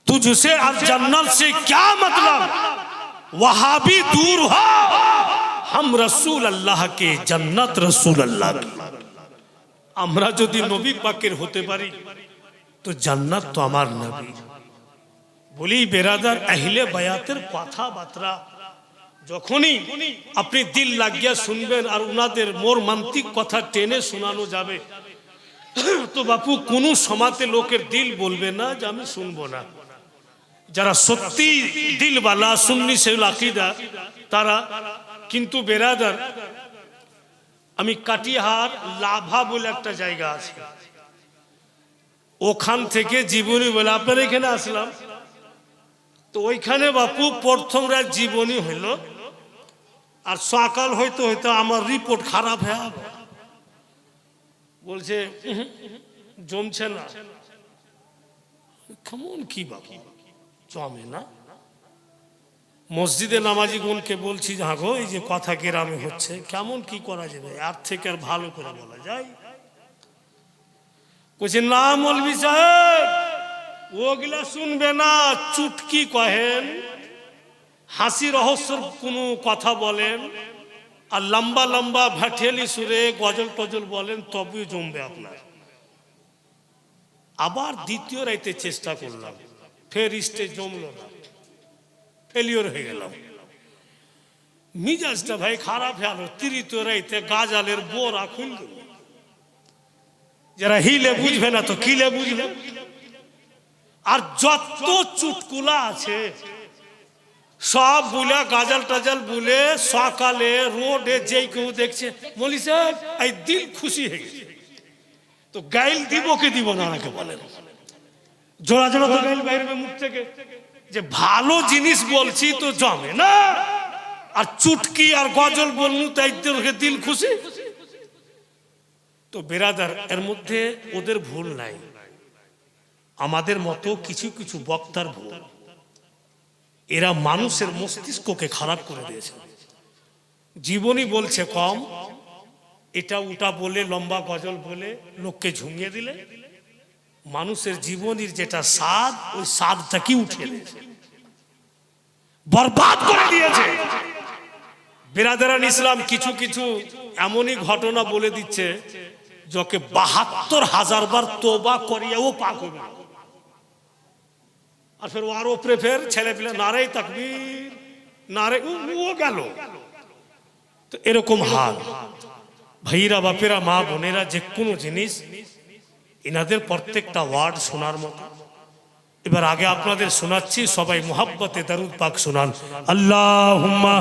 तुझसे और जन्नत से क्या मतलब, वहां भी दूर हो, हम रसूल अल्लाह के, जन्नत रसूल अल्लाह की। আমরা যদি নবী পাকের হতে পারি তো জান্নাত তো আমার নবী। বলি বেরাদার, আহলে বায়াতের কথাবার্তা যখনই আপনি দিল লাগিয়া শুনবেন আর উনাদের মর্মান্তিক কথা টেনে শোনানো যাবে, তো বাপু কোন সমাতে লোকের দিল বলবে না যে আমি শুনবো না। যারা সত্যি দিলওয়ালা সুন্নি সেল আকীদা তারা। কিন্তু বেরাদার, আমি কাটিহার লাভা বলে একটা জায়গা আছে, ওখান থেকে জীবনী বলে আপনার এখানে আসলাম। তো ওইখানে বাপু প্রথম রাত জীবনী হইল, আর সকাল হইতে হইতে আমার রিপোর্ট খারাপ হয়ে বলছে জমছে না। কেমন কি বাপু জমে না? মসজিদে নামাজি গুনকে বলছি যে হ্যাঁ গো, এই যে কথা গ্রামে হচ্ছে, কেমন কি করা যাবে, আর থেকে আর ভালো করে বলা যায়? বলছে না মৌলভী সাহেব, ওগুলা শুনবে না, চুটকি কহেন, হাসি রহস্যর কোনো কথা বলেন, আর লম্বা লম্বা ভ্যাঠেলি সুরে গজল টজল বলেন, তবেই জমবে আপনার। আবার দ্বিতীয় রাইতে চেষ্টা করলাম, ফের স্টেজ জমলো না, ফেলিওর হয়ে গেলাম। মিজাজটা ভাই খারাপ হয়ে গেল। তৃতীয় রাইতে গাজালের বোরা খুলল। যারা হিলে বুঝবে না তো কিলে বুঝবে। আর যত চুটকুলা আছে সব বুলা গাজাল টাজাল বুলে সকালে রোডে যে কেউ দেখছে, মৌলভী সাহেব এই দিল খুশি হয়ে গেছে, তো গাইল দিব কে দিব না ওনাকে বলেন। জোড়া জোড়া তো গাইল বাইরে মুখ থেকে, যে ভালো জিনিস বলছি তো জমে না, আর চুটকি আর গজল বললু তাই দিল খুশি। তো বেরাদার, এর মধ্যে ওদের ভুল নাই, আমাদের মতো কিছু কিছু বক্তার ভুল। এরা মানুষের মস্তিষ্ককে খারাপ করে দিয়েছে। জীবনী বলছে কম, এটা ওটা বলে লম্বা গজল বলে লোককে ঝুমিয়ে দিলে মানুষের জীবনীর যেটা স্বাদ, ওই স্বাদটা কি উঠিয়ে দিয়েছে, বরবাদ করে দিয়েছে। বিরাদারান ইসলাম কিছু কিছু এমনই ঘটনা বলে দিচ্ছে যাকে ৭২,০০০ বার তোবা করিয়াও পাক হবে। আর ফের ওর উপরে ফের ছেলে পিলে নারে তাকবীর, নারে ও গেল। তো এরকম হাল। ভাইরা বাপেরা মা বোনেরা, যে কোনো জিনিস ইনাদের প্রত্যেকটা ওয়ার্ড শোনার মতো। এবার আগে আপনাদের শোনাচ্ছি, সবাই মুহাব্বতে দরুদ পাক শোনান। আল্লাহুম্মা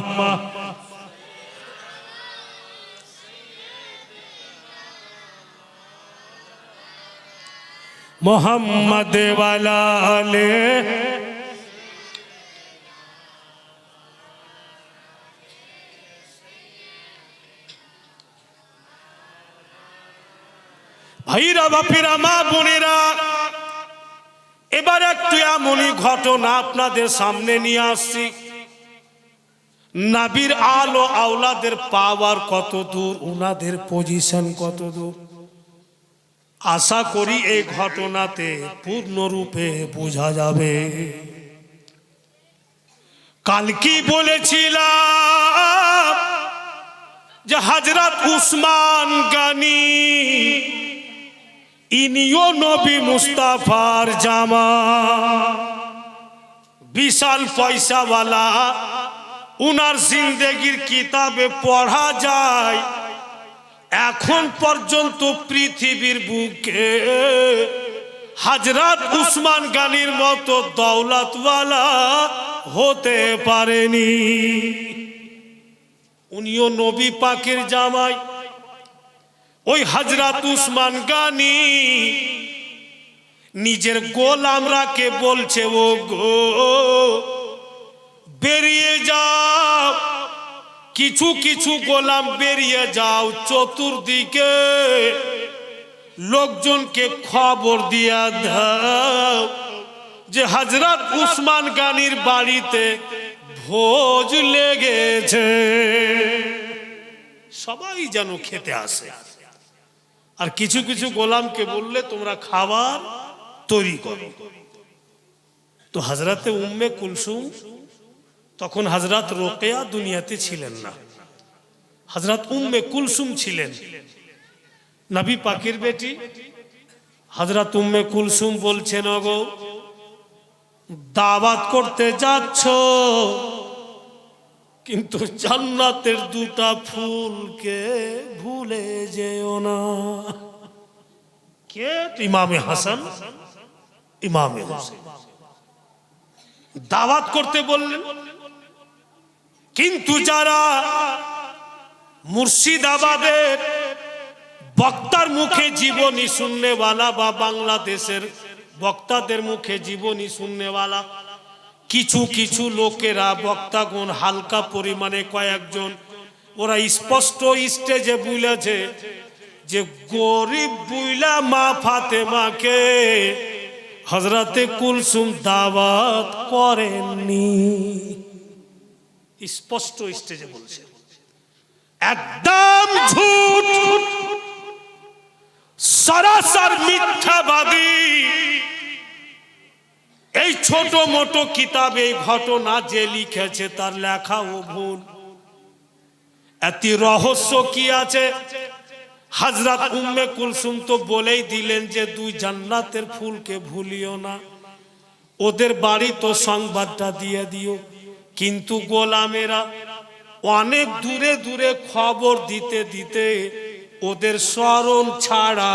মোহাম্মদ ওয়ালা আলে ভাইরা বাপিরা মা বোনেরা, এবার একটু এমনই ঘটনা আপনাদের সামনে নিয়ে আসছি। নবীর আলো আওলাদের পাওয়ার কত দূর, উনাদের পজিশন কত দূর, আশা করি এই ঘটনাতে পূর্ণরূপে বোঝা যাবে। কাল কি বলেছিলাম যে হযরত উসমান গনি ইনিও নবী মুস্তাফার জামা, বিশাল পয়সাওয়ালা, উনার জিন্দেগির কিতাবে পড়া যায় এখন পর্যন্ত পৃথিবীর বুকে হযরত উসমান গনির মতো দৌলতওয়ালা হতে পারেনি। উনিও নবী পাকের জামাই। ওই হযরত উসমান গনি নিজের গোলামরাকে বলছে, ও গো বেরিয়ে যাও, কিছু কিছু গোলাম বেরিয়ে যাও, চতুর্দিকে লোকজনকে খবর দিয়া দাও যে হযরত উসমান গনির বাড়িতে ভোজ লেগেছে, সবাই যেন খেতে আসে। আর কিছু কিছু গোলামকে বললে তোমরা খাবার তৈরি করো। তো হযরতে উম্মে কুলসুম, তখন হযরত রোকেয়া দুনিয়াতে ছিলেন না, হযরত উম্মে কুলসুম ছিলেন নবী পাকের বেটি। হযরত উম্মে কুলসুম বলছেন, ওগো দাওয়াত করতে যাচ্ছ কিন্তু জান্নাতের দুটা ফুলকে ভুলে যেও না। কে? ইমামে হাসান, ইমামে হোসেন দাওয়াত করতে বললেন। কিন্তু যারা মুর্শিদাবাদের বক্তার মুখে জীবনী শুননেওয়ালা বা বাংলাদেশের বক্তাদের মুখে জীবনী শুননেওয়ালা কিছু কিছু লোকেরা, বক্তাগণ হালকা পরিমাণে কয়েকজন, ওরা স্পষ্ট স্টেজে বলেছে যে গরিব বুইলা মা ফাতেমাকে হযরতে কুলসুম দাওয়াত করেননি। স্পষ্ট স্টেজে বলছে, একদম ঝুট, সরাসর মিথ্যাবাদী। এই ছোট মোটো কিতাবে এই ঘটনা যে লিখেছে তার লেখা ও ভুল। এত রহস্য কি আছে? হযরত উম্মে কুলসুম তো বলেই দিলেন যে দুই জান্নাতের ফুলকে ভুলিও না। ওদের বাড়ি তো সংবাদটা দিয়ে দিও। কিন্তু গোলামেরা অনেক দূরে দূরে খবর দিতে দিতে ওদের স্মরণ ছাড়া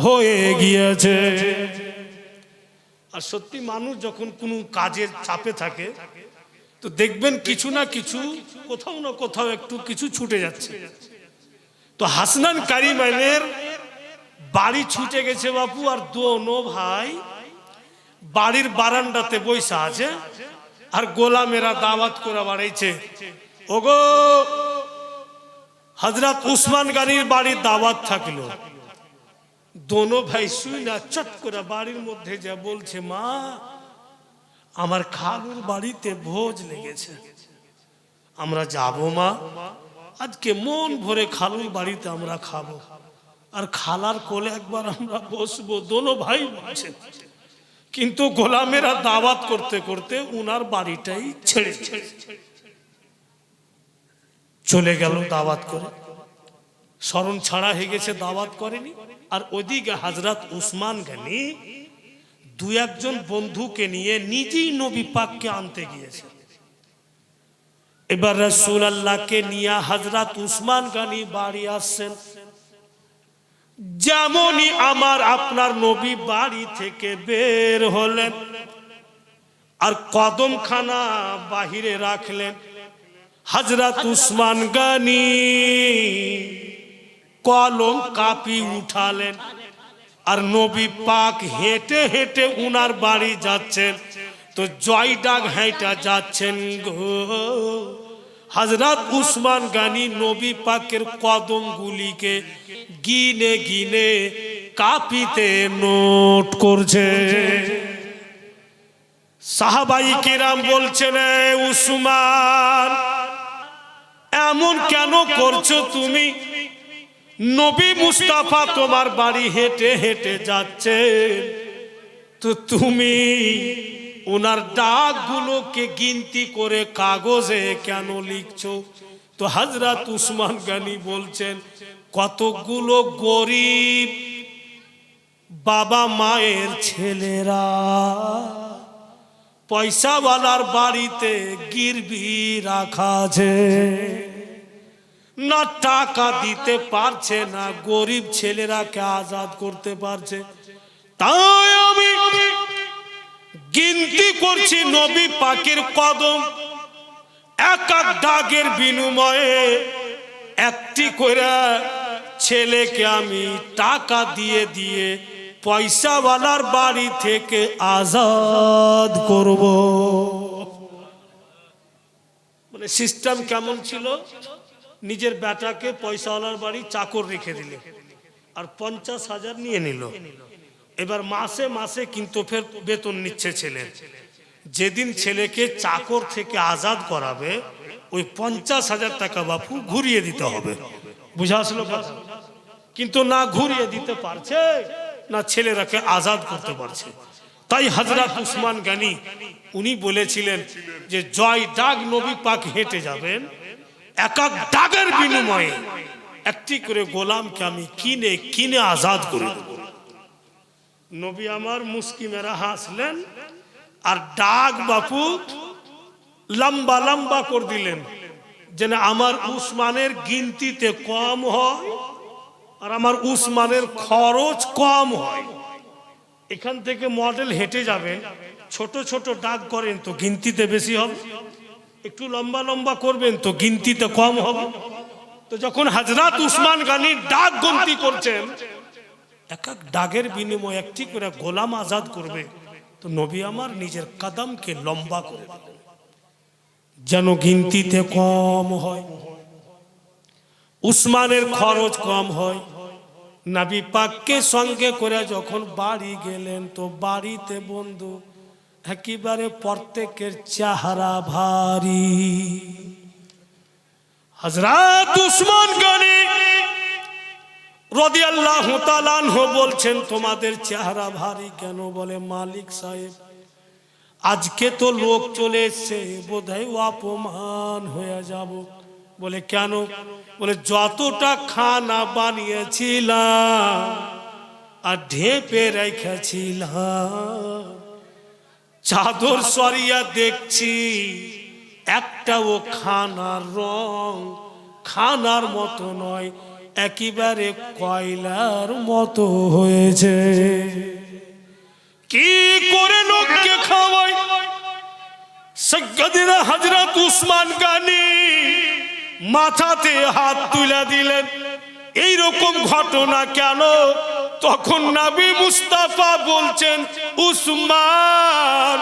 হয়ে গিয়েছে। আর সত্যি মানুষ যখন কোনো কাজের চাপে থাকে তো দেখবেন কিছু না কিছু, কোথাও না কোথাও একটু কিছু ছুটে যাচ্ছে। তো হাসনান কারিমানের বাড়ি ছুটে গেছে বাপু, আর দোনো ভাই বাড়ির বারান্দাতে বসে আছে, আর গোলামেরা দাওয়াত করে বাড়াইছে, ওগো হযরত উসমান গনির বাড়ির দাওয়াত থাকলো। দোনো ভাই শুই না চট করে বাড়ির মধ্যে যা বলছে, মা আমার খালুর বাড়িতে ভোজ লেগেছে, আমরা যাব মা, আজকে মন ভরে খালুর বাড়িতে আমরা খাবো, আর খালার কোলে একবার আমরা বসবো। দোনো ভাই বলছে, কিন্তু গোলামেরা দাওয়াত করতে করতে উনার বাড়িটাই ছেড়ে চলে গেল দাওয়াত করে। স্মরণ ছাড়া হয়ে গেছে, দাওয়াত করেনি। আর ওদিকে হযরত উসমান গনি দুই একজন বন্ধুকে নিয়ে নিজেই নবী পাককে আনতে গিয়েছে। এবার রাসূলুল্লাহকে নিয়ে হযরত উসমান গনি বাড়ি আসছেন। যেমনই আমার আপনার নবী বাড়ি থেকে বের হলেন আর কদমখানা বাহিরে রাখলেন, হযরত উসমান গনি কলম কাপি উঠালেন, আর নবী পাক হেঁটে হেঁটে উনার বাড়ি যাচ্ছেন। তো জয় ডাক হেঁটে যাচ্ছেন গো। হযরত উসমান গনি নবী পাকের কদমগুলিকে গিনে গিনে কাপিতে নোট করছে। সাহাবায়ে কেরাম বলছেন, উসমান এমন কেন করছো তুমি? নবী মুস্তাফা তোমার বাড়ি হেঁটে হেঁটে যাচ্ছে, তো তুমি ওনার ডাকগুলোকে গিনতি করে কাগজে কেন লিখছো? তো হযরত উসমান গনি বলছেন, কতগুলো গরিব বাবা মায়ের ছেলেরা পয়সাওয়ালার বাড়িতে গিরবি রাখা আছে, না টাকা দিতে পারছে, না গরিব ছেলেরাকে আজাদ করতে পারছে। তাই আমি গিনতি করছি নবী পাকের কদম, এক এক ডাকের বিনিময়ে একটি করে ছেলেকে আমি টাকা দিয়ে দিয়ে পয়সাওয়ালার বাড়ি থেকে আজাদ করব। মানে সিস্টেম কেমন ছিল? নিজের বেটাকে পয়সাওয়ালার বাড়ি চাকর রেখে দিলে আর 50,000 নিয়ে নিল। এবার মাসে মাসে কিন্তু ফের বেতন নিচ্ছে ছেলে। যেদিন ছেলেকে চাকর থেকে আজাদ করাবে ওই 50,000 টাকা বাপু ঘুরিয়ে দিতে হবে। বুঝা আসলো কথা? কিন্তু না ঘুরিয়ে দিতে পারছে, না ছেলেরাকে আজাদ করতে পারছে। তাই হযরত উসমান গনি উনি বলেছিলেন যে জয় ডাক নবী পাক হেঁটে যাবেন, এক এক ডাকের বিনিময়ে একটি করে গোলামকে আমি কিনে কিনে আজাদ করে দেব। নবী আমার মুস্কি মেরা হাসলেন আর ডাক বাপু লম্বা লম্বা করে দিলেন, যেন আমার উসমানের গিনতিতে কম হয় আর আমার উসমানের খরচ কম হয়। এখান থেকে মডেল হেঁটে যাবেন, ছোট ছোট ডাক করেন তো গিনতিতে বেশি হবে, একটু লম্বা লম্বা করবেন তো গিনতিতে কম হবে। তো যখন হযরত উসমান গনি ডাক গন্তি করছেন, এক এক ডাকের বিনিময়ে একটি করে গোলাম আজাদ করবে, তো নবী আমার নিজের কদমকে লম্বা করে দিলেন যেন গিনতিতে কম হয়, উসমানের খরচ কম হয়। নবী পাককে সঙ্গে করে যখন বাড়ি গেলেন, তো বাড়িতে বন্ধু একেবারে প্রত্যেকের চেহারা ভারী। হযরত উসমান গনি রাদিয়াল্লাহু তাআলা আনহু বলছেন, তোমাদের চেহারা ভারী কেন? বলে, মালিক সাহেব আজকে তো লোক চলে এসছে, বোধহয় অপমান হয়ে যাব। বলে, কেন? বলে, যতটা খানা বানিয়েছিলাম আর ঢেপে রেখেছিলাম, চাদর সরিয়া দেখছি একটাও খানার রং খানার মতো নয়, একেবারে কয়লার মতো হয়েছে। কি করে লোককে খাওয়াই? সাইয়্যিদনা হযরত উসমান গনি মাথাতে হাত তুলে দিলেন, এই রকম ঘটনা কেন? তখন নবী মুস্তাফা বলছেন, উসমান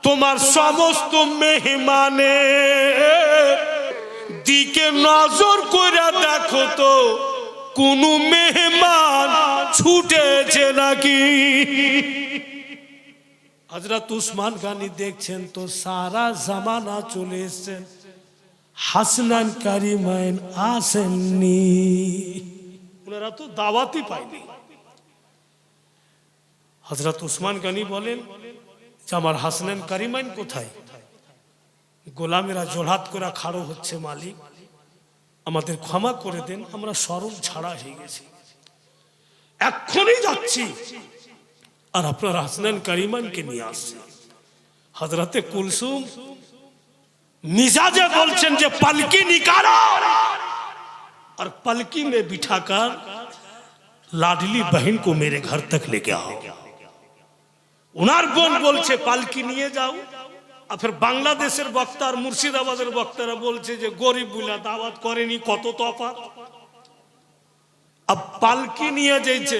তোমার সমস্ত মেহমানের দিকে নজর করে দেখো তো কোন মেহমান ছুটেছে নাকি। হযরত উসমান গনি দেখছেন তো সারা জামানা চলে এসেছেন, হাসনান কারিমাইন আসেননি, ওনারা তো দাওয়াতই পায়নি। হযরত উসমান গনি বলেন যে আমার হাসনান কারিমাইন কোথায়? গোলামেরা জোড়হাত করে খাড়ো হচ্ছে, মালিক আমাদের ক্ষমা করে দেন, আমরা শরম ছাড়া হয়ে গেছি, এক্ষুনি যাচ্ছি আর আপনার হাসনান কারিমানকে নিয়ে আসছে। হযরতে কুলসুম मिजाजे बोलছেন যে पलकी निकालो और पलकी में बिठाकर लाडली बहन को मेरे घर तक लेके आओ। उनार बोन बोलছে পালকি নিয়ে যাও। আর फिर বাংলাদেশের বক্তা আর মুর্শিদাবাদের বক্তারা বলছে যে গরিব বুলা দাওয়াত করেনি, কত তফাৎ। अब পালকি নিয়ে যাইছে,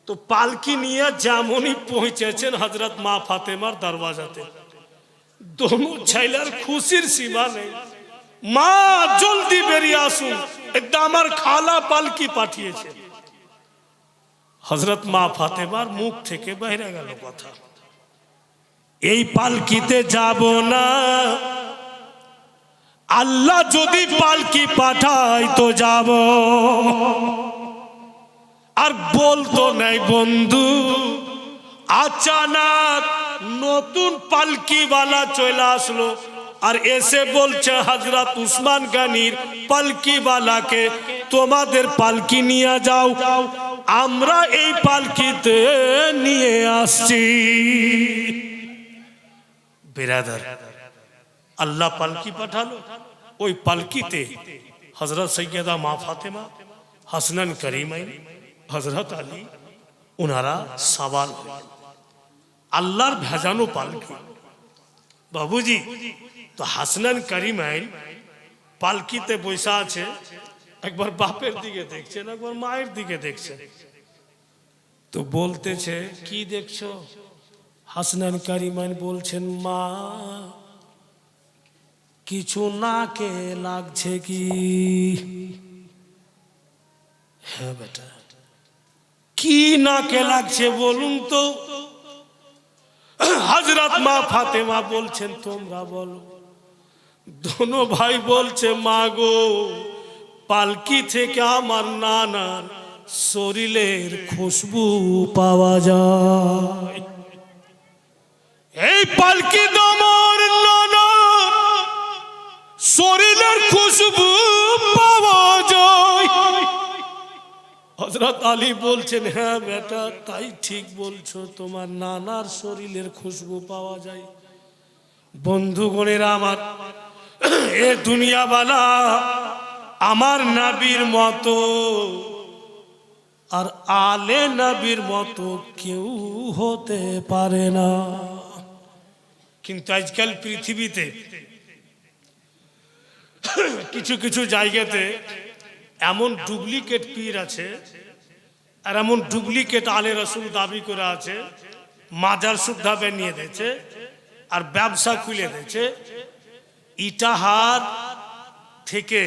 তো পালকি নিয়ে যেমনই পৌঁছেছেন হযরত মা ফাতেমার দরওয়াজাতে, दोनों छैलार खुशिर सीमा नहीं। माँ जल्दी बेरिये आसुन, एकदम आमार खाला पालकी पाठिয়েছে। हजरत माँ फातेमार मुख থেকে বাইরে গেল কথা, এই পালকিতে যাব না, আল্লাহ যদি পালকি পাঠায় তো যাব। আর বলতো নাই বন্ধু, अचानक নতুন পালকিওয়ালা চলে আসলো আর এসে বলছে হযরত উসমান গনির পালকিওয়ালাকে তোমাদের পালকি নিয়ে যাও, আমরা এই পালকিতে নিয়ে আসছি। বিরাদার, আল্লাহ পালকি পাঠালো, ওই পালকিতে হযরত সৈয়দা মা ফাতেমা, হাসনান করিমাইন, হযরত আলী ওনারা সওয়াল হলেন। আল্লাহর ভেজানো পালকি বাবুজি। তো হাসনান করিমাইন পালকিতে বসে আছে, একবার বাপের দিকে দেখছেন, একবার মায়ের দিকে দেখছেন। তো বলতেছে কি দেখছো? হাসনান করিমাইন বলছেন, মা কিছু নাকে লাগছে কি? হ্যাঁ বেটা, কি নাকে লাগছে বলুন তো? हजरत माँ फातेमा बोलছেন তোমরা বলো। दोनों भाई बोलছে মা গো, পালকি থেকে আমার নানার শরীরের খুশবু পাওয়া যায়। এই পালকি আমার নানা শরীরের খুশবু পাওয়া যায়। হযরত আলী বলছেন, হ্যাঁ বেটা তাই ঠিক বলছো, তোমার নানার শরীরের খুশবু পাওয়া যায়। বন্ধুগণেরা আমার, এ দুনিয়াওয়ালা আমার নবীর মতো আর আলে নবীর মতো কেউ হতে পারে না। কিন্তু আজকাল পৃথিবীতে কিছু কিছু জায়গাতে এমন ডুপ্লিকেট পীর আছে আর এমন ডুপ্লিকেট আলে রসুল দাবি করে আছে, মাজার সুদ্ধা বানিয়ে দিয়েছে আর ব্যবসা খুলে দিয়েছে। ইটাহার থেকে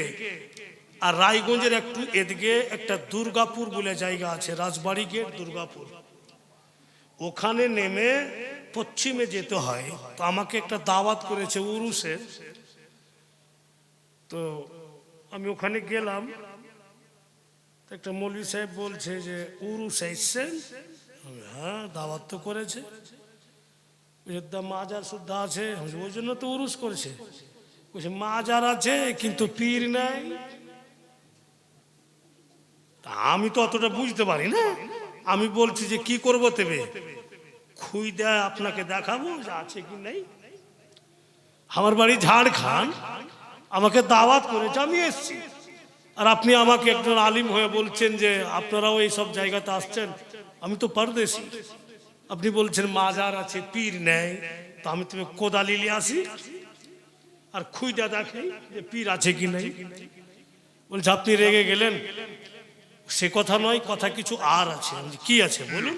আর রায়গঞ্জের একটু এদিকে একটা দুর্গাপুর বলে জায়গা আছে, রাজবাড়ি গেট দুর্গাপুর, ওখানে নেমে পশ্চিমে যেতে হয়। তো আমাকে একটা দাওয়াত করেছে উরুসে, তো আমি ওখানে গেলাম। একটা মৌলভী সাহেব বলছে যে উরুস এসছেন? হ্যাঁ দাওয়াত তো করেছে, মাজার শুদ্ধা আছে, ওই জন্য তো উরুস করেছে। মাজার আছে কিন্তু পীর নাই। আমি তো অতটা বুঝতে পারি না। আমি বলছি যে কি করবো তেবে, খুই দেয় আপনাকে দেখাবো যে আছে কি নাই। আমার বাড়ি ঝাড়খণ্ড, আমাকে দাওয়াত করেছে, আমি এসছি, আর আপনি আমাকে একজন আলিম হয়ে বলছেন যে আপনারাও এই সব জায়গাতে আসছেন। আমি তো পারদেশি, আপনি বলছেন মাজার আছে পীর নেই, তো আমি তুমি কোদালি নিয়ে আসি আর খুইটা দেখি যে পীর আছে কি নাই। বলছে আপনি রেগে গেলেন, সে কথা নয়, কথা কিছু আর আছে। কি আছে বলুন?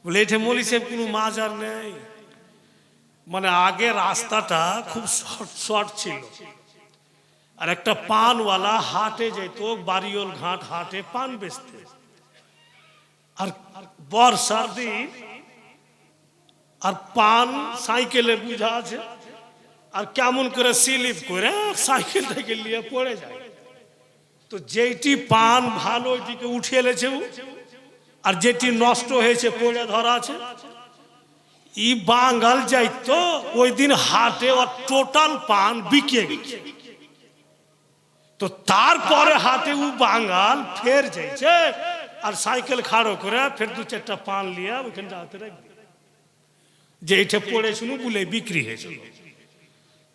বলে এটা মৌলভী সাহেব কোনো মাজার নেই। মানে আগে রাস্তাটা খুব শর্ট ছিল, আর একটা পানওয়ালা হাটে যেত, বাড়িওল ঘাট হাটে পান বেচতে, আর বর্ষার দিন আর পান সাইকেলে বুঝা আছে, আর কেমন করে স্লিপ করে সাইকেল থেকে নিয়ে পড়ে যায়। তো যেটি পান ভালো ওইটিকে উঠিয়ে এলেছে, আর যেটি নষ্ট হয়েছে পড়ে ধরা আছে। ই বাঙ্গাল যাইতো ওই দিন হাটে, ওর টোটাল পান বিকে গেছে। তো তারপরে হাটে ও বাঙ্গাল ফের যাইছে, আর সাইকেল খাড়ো করে ফের দু চারটা পান লিয়া ওইখানে হাতে রাখবে, যে এটা পড়েছিল বলে বিক্রি হয়েছিল,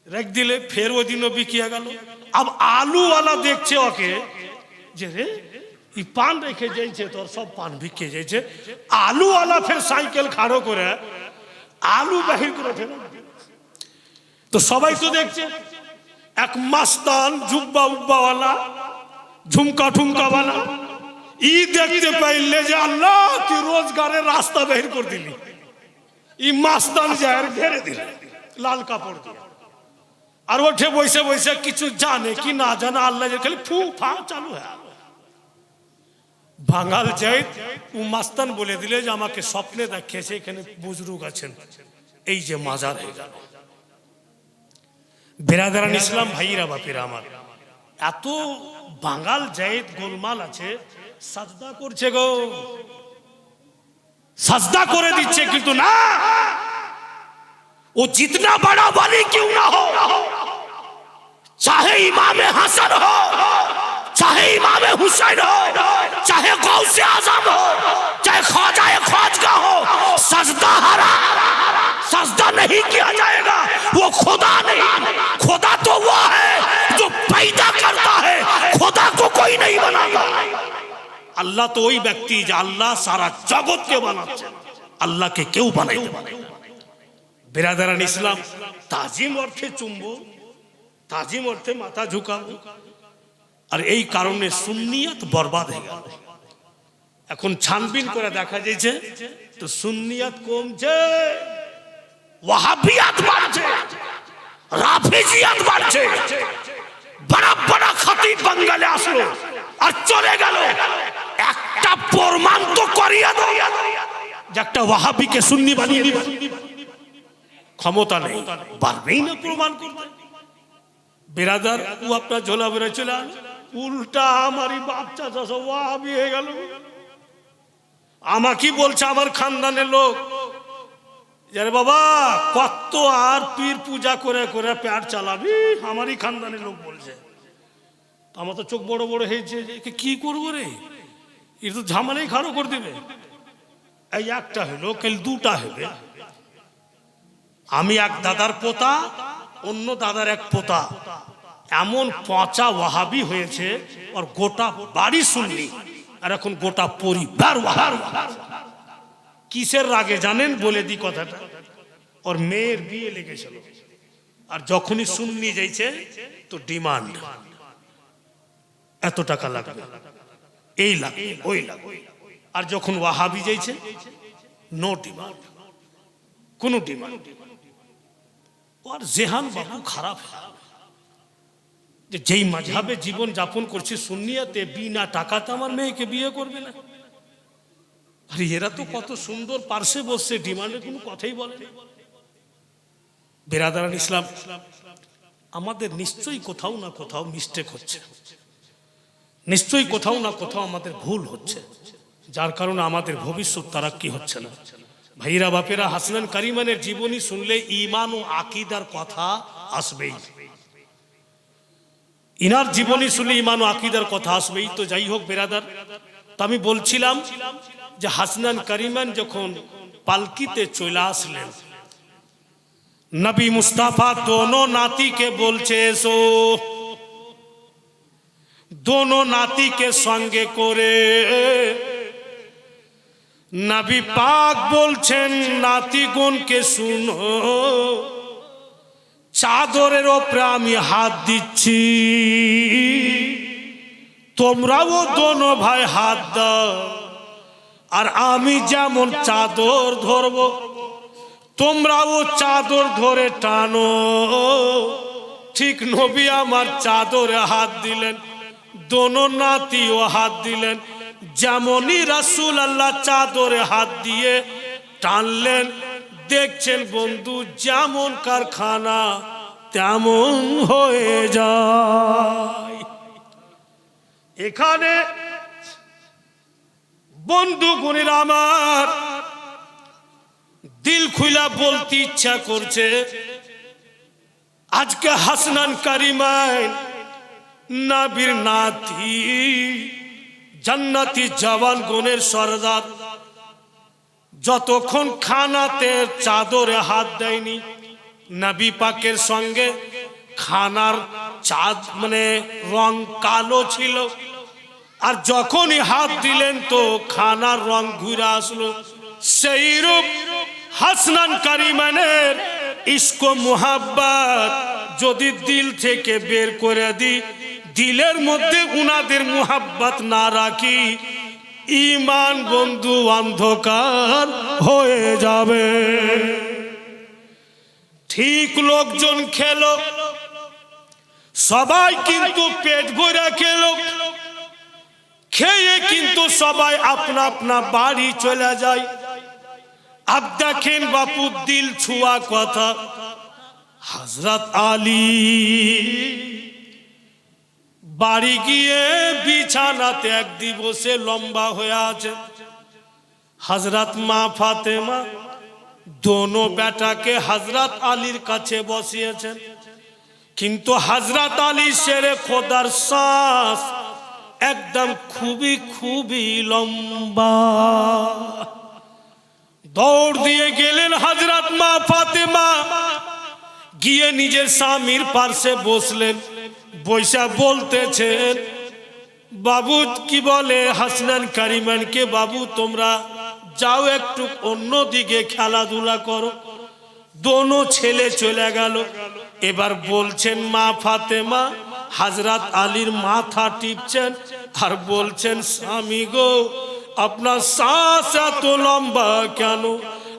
রেখ দিলে ফের ওই দিনও বিকিয়া গেল। अब आलू वाला देखছে ওকে যে রে ই পান রেখে যাইছে, তোর সব পান বিকে যাইছে। আলু वाला ফের সাইকেল খাড়ো করে আলু বাহির করে ফেলে। তো সবাই তো দেখছে, এক মাস্তান জুব্বা উব্বা वाला, ঝুমকা ঠুমকা वाला, ই দেখতে পাইলে যে আল্লাহ তুই রোজগারের রাস্তা বের করে দিলি। ই মাস্তান যায় ঘেরে দিল লাল কাপড় দিয়ে, আর ওঠে বসে বসে কিছু জানে কি না জানে আল্লাহ খালি ফু ফা চালু হয়। বাঙাল যাই ও মাস্তান বলে দিলে যে আমাকে স্বপ্নে দেখিয়েছে এখানে বুজরুগ আছেন, এই যে মাজার হয়ে গেল। বেরাদারান ইসলাম ভাইরা বাপেরা আমার, এত বাঙাল জায়েদ গোলমাল আছে, সাজদা করছে গো, সাজদা করে দিচ্ছে, কিন্তু না, वो जितना बड़ा वली क्यों ना हो, चाहे इमाम हसन हो, चाहे इमाम हुसैन हो, चाहे गौसे आजम हो, चाहे ख्वाजा ख्वाजगा हो, सजदा सजदा नहीं किया जाएगा। वो खुदा नहीं, खुदा तो वो है जो पैदा करता है, खुदा को कोई नहीं बनाता। अल्लाह तो वही व्यक्ति जो अल्लाह सारा जगत के बनाते, अल्लाह के क्यों बनाते। বেরাদারান ইসলাম, তাজিম অর্থে চুম্বো, তাজিম অর্থে মাথা ঝুঁকাবো, আর এই কারণে সুন্নিয়ত বরবাদ হয়ে গেল। এখন ছানবিন করে দেখা যাচ্ছে তো সুন্নিয়ত কমছে, ওয়াহাবিয়াত বাড়ছে, রাফিজিয়াত বাড়ছে। বড় বড় খতিব বাঙ্গালে আসলো আর চলে গেল, একটা প্রমাণ তো করিয়ে দাও যে একটা ওয়াহাবিকে সুন্নি বানিয়ে দিবে। ক্ষমতা নেই, পারবেই না প্রমাণ করতে। বেরাদার ও আপনার ঝোলা বেড়ে চলে আন, উল্টা আমারই বাচ্চা সব ওয়াহাবি হয়ে গেল। আমাকে বলছে আমার খানদানের লোক, যারে বাবা কত আর পীর পূজা করে করে পেট চালাবি, আমারই খানদানের লোক বলছে। আমার তো চোখ বড় বড় হয়েছে, কি করবো রে, এ তো ঝামেলাই খাড়ো করে দেবে। এই একটা হলো, কাল দুটা হবে। আমি এক দাদার পোতা, অন্য দাদার এক পোতা, এমন পচা ওয়াহাবি হয়েছে, আর গোটা বাড়ি শুনলি, আর এখন গোটা পরিবার ওয়াহাবি। কিসের রাগে জানেন? বলে দি কথাটা। ওর মেয়ের বিয়ে লেগেছিল, আর যখনই শুননি যাইছে তো ডিমান্ড, এত টাকা লাগবে, এই লাগবে, ওই লাগবে। আর যখন ওয়াহাবি যাইছে, নো ডিমান্ড, কোনো ডিমান্ড। আর জেহান বাবু খারাপ, যে যেই মাঝহাবে জীবন যাপন করছে সুন্নিয়াতে, বিনা টাকাতে আমার মেয়েকে বিয়ে করবে না। আর এরা তো কত সুন্দর পার্শ্বে বসছে, ডিমান্ডের কোনো কথাই বলে না। বেরাদারান ইসলাম, আমাদের নিশ্চয়ই কোথাও না কোথাও মিস্টেক হচ্ছে, নিশ্চয়ই কোথাও না কোথাও আমাদের ভুল হচ্ছে, যার কারণে আমাদের ভবিষ্যৎ তারাক্কি হচ্ছে না। ভাইরা বাপেরা, হাসনান কারিমানের জীবনী শুনলে ঈমান ও আকীদার কথা আসবেই। ইনার জীবনী শুনলে ঈমান ও আকীদার কথা আসবেই। তো যাই হোক বেরাদার, তো আমি বলছিলাম যে হাসনান কারিমান যখন পালকিতে চলে আসলেন, নবী মুস্তাফা দোনো নাতিকে বলছে এসো, দোনো নাতিকে সঙ্গে করে নবী পাক বলছেন নাতিগণকে শুনো, চাদরের ওপরে আমি হাত দিচ্ছি, তোমরাও দোনো ভাই হাত দাও, আর আমি যেমন চাদর ধরবো তোমরাও চাদর ধরে টানো। ঠিক নবী আমার চাদরে হাত দিলেন, দোনো নাতিও হাত দিলেন, যেমনই রাসূলুল্লাহ চাদরে হাত দিয়ে টানলেন, দেখছেন বন্ধু যেমন কারখানা তেমন হয়ে যায়। এখানে বন্ধু গুণের আমার দিল খুলা বলতে ইচ্ছা করছে, আজকে হাসনান কারিমাইন নবীর নাতি, জান্নাতি জওয়ান গুণের সরদার, যতক্ষণ খানাতে চাদরে হাত দেয়নি, নবী পাকের সঙ্গে খানার চাঁদ মানে রং কালো ছিল, আর যখনই হাত দিলেন তো খানার রং ঘুরে আসলো। সেই রূপ হাসনান কারিমানের ইশক মুহাব্বত যদি দিল থেকে বের করে দিই, দিলের মধ্যে উনাদের মুহাব্বত না রাখি, ঈমান বন্ধু অন্ধকার হয়ে যাবে। ঠিক লোকজন খেলো, সবাই কিন্তু পেট ভরে খেলো, খেয়ে কিন্তু সবাই আপনা আপনা বাড়ি চলে যায়। আব দেখেন বাপু দিল ছুয়া কথা, হযরত আলী বাড়ি গিয়ে বিছানাতে এক দিবসে লম্বা হয়ে আছে। হযরত মা ফাতেমা দোনো বেটাকে হযরত আলীর কাছে বসিয়েছেন, কিন্তু হযরত আলী শেরে খোদার শ্বাস একদম খুবই খুবই লম্বা। দৌড় দিয়ে গেলেন হযরত মা ফাতেমা, গিয়ে নিজের স্বামীর পাশে বসলেন, বৈশা বলতেছেন, বাবু কি বলে হাসনান কারিমানকে, বাবু তোমরা যাও একটু অন্যদিকে খেলাধুলা করো। দোনো ছেলে চলে গেল। এবার বলছেন মা ফাতেমা হযরত আলীর মাথা টিপছেন আর বলছেন, স্বামী গো আপনার শ্বাস এত লম্বা কেন?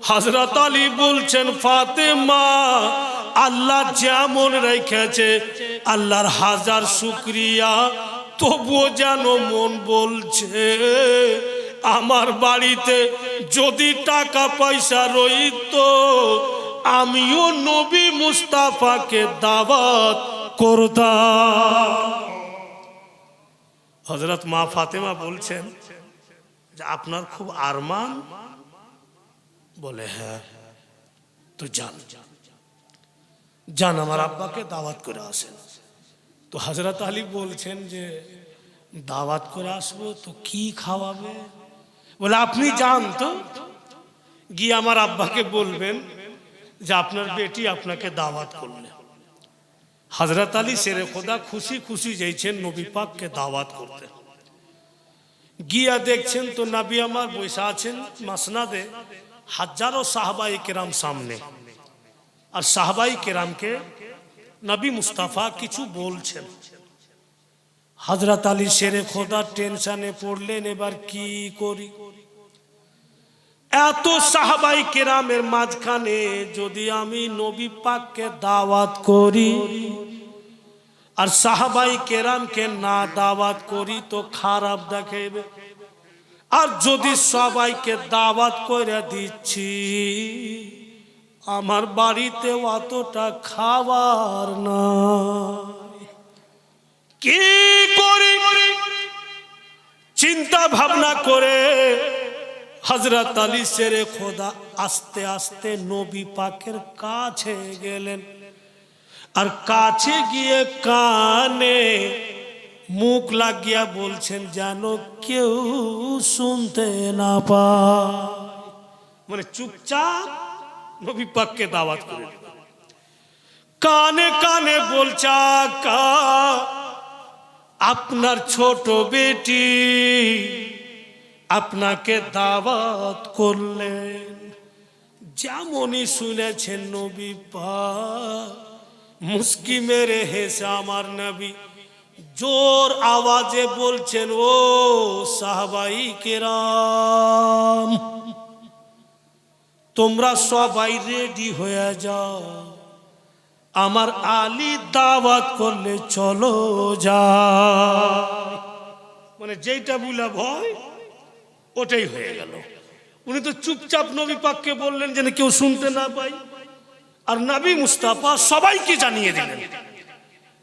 হযরত আলী বলছেন, ফাতেমা আল্লাহ যেমন রেখেছে আল্লাহর হাজার শুকরিয়া, তবুও যেন মন বলছে আমার বাড়িতে যদি টাকা পয়সা রইত আমিও নবী মুস্তাফাকে দাওয়াত করতাম। হযরত মা ফাতেমা বলছেন যে আপনার খুব আরমান? বলে হ্যাঁ। তো যান যান আমার আব্বাকে দাওয়াত করে আসেন। তো হযরত আলী বলছেন যে দাওয়াত করে আসবো তো কি খাওয়াবে? বলে আপনি যান তো, গিয়ে আমার আব্বাকে বলবেন যে আপনার বেটি আপনাকে দাওয়াত করলে। হযরত আলী শেরে খোদা খুশি খুশি যাইছেন নবী পাককে দাওয়াত করতে। গিয়া দেখছেন তো নবী আমার বসে আছেন মাসনাদে, হাজারো সাহাবায়ে কেরাম সামনে, আর সাহাবায়ে কেরামকে নবী মুস্তাফা কিছু বলছেন। হযরত আলী শেরে খোদা টেনশনে পড়লেন, এবার কি করি? এত সাহাবায়ে কেরামের মাঝখানে যদি আমি নবী পাককে দাওয়াত করি আর সাহাবায়ে কেরামকে না দাওয়াত করি তো খারাপ দেখাবে, আর যদি সবাইকে দাওয়াত করে দিচ্ছি আমার বাড়িতে অতটা খাবার না, কি করি? চিন্তা ভাবনা করে হযরত আলী শেরে খোদা আস্তে আস্তে নবী পাকের কাছে গেলেন, আর কাছে গিয়ে কানে মুখ লাগিয়া বলছেন যেন কেউ শুনতে না পায়, মানে চুপচাপ নবী পাককে দাওয়াত করে কানে কানে বলছে আকা আপনার ছোট বেটি আপনাকে দাওয়াত করলেন। যেমনই শুনেছেন নবী পাক মুস্কি মেরে হেসে আমার নবী জোর আওয়াজে বলছেন, ও সাহাবায়ে কেরাম তোমরা সবাই রেডি হয়ে যাও, আমার আলী দাওয়াত করলে চলো যা। মানে যেটা বলা ভয় ওটাই হয়ে গেল। উনি তো চুপচাপ নবী পাককে বললেন যেন কেউ শুনতে না পায়, আর নবী মুস্তাফা সবাইকে জানিয়ে দিলেন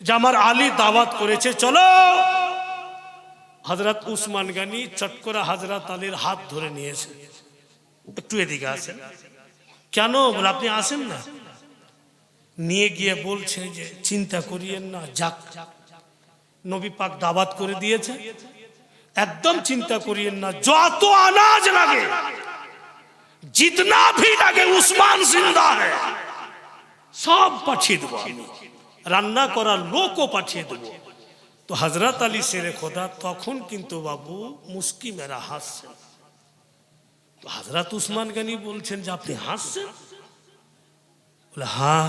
যে আমার আলী দাওয়াত করেছে চলো। হযরত উসমান গনি চট করে হযরত আলীর হাত ধরে নিয়েছে, একটু এদিকে আসেন। কেন? বলে আপনি আসেন না। নিয়ে গিয়ে বলছে যে চিন্তা করিয়েন না, যাক নবী পাক দাওয়াত করে দিয়েছে, একদম চিন্তা করিয়েন না, যত আনাজ লাগে জিतना भी लगे उस्मान जिंदा है সব পাঠিয়ে দেবো, আমি রান্না করার লোকও পাঠিয়ে দেবো। তো হযরত আলী শেরে খোদা তখন কিন্তু বাবু মুস্কি মেরা হাসছেন। তো হযরত উসমান গনি বলছেন যে আপনি হাসছেন? বলে হ্যাঁ,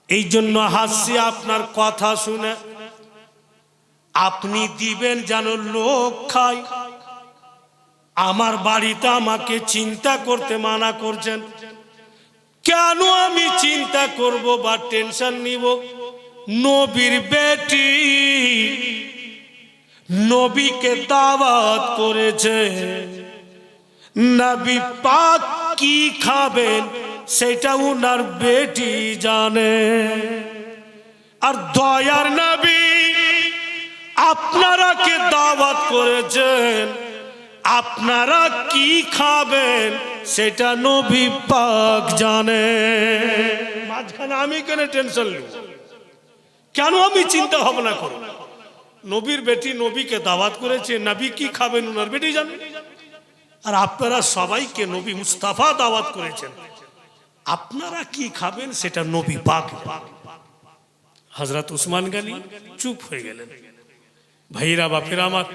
এই জন্য হাসছি আপনার কথা শুনে। আপনি দিবেন যেন লোক খায়, আমার বাড়িতে আমাকে চিন্তা করতে মানা করছেন। কেন আমি চিন্তা করব বা টেনশন নিব? নবীর বেটি নবীকে দাওয়াত করেছে, নবী পাক কি খাবেন সেটা উনার বেটি জানে। আর দয়ার নবী আপনারা কে দাওয়াত করেছেন, আপনারা কি খাবেন সেটা নবী পাক জানে। মাঝখানে আমি কেন টেনশন নিব? কেন আমি চিন্তা ভাবনা করব? নবীর বেটি নবীকে দাওয়াত করেছে, নবী কি খাবেন উনার বেটি জানে। আর আপনারা সবাইকে নবী মুস্তাফা দাওয়াত করেছেন, আপনারা কি খাবেন সেটা নবী পাক। হযরত উসমান গনি চুপ হয়ে গেলেন। ভাইরা বাপেরা আমার,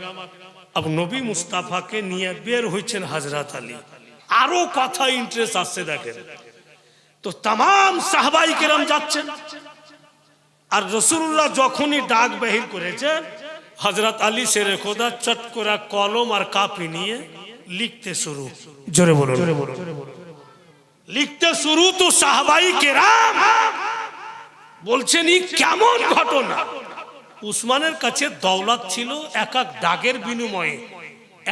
अब নবী মুস্তাফাকে নিয়ে বের হয়েছেন হযরত আলী। আরো কথা ইন্টারেস্ট আসছে দেখেন তো, तमाम সাহাবায়ে কেরাম যাচ্ছেন, আর রাসূলুল্লাহ যখনই ডাক বাহির করেছেন হযরত আলী শেরে খোদা চট করে কলম আর কাপি নিয়ে লিখতে শুরু। জোরে বলুন, লিখতে শুরু। তো সাহাবায়ে কেরাম বলছেন এই কেমন ঘটনা? উসমানের কাছে দৌলত ছিল, এক এক ডাকের বিনিময়ে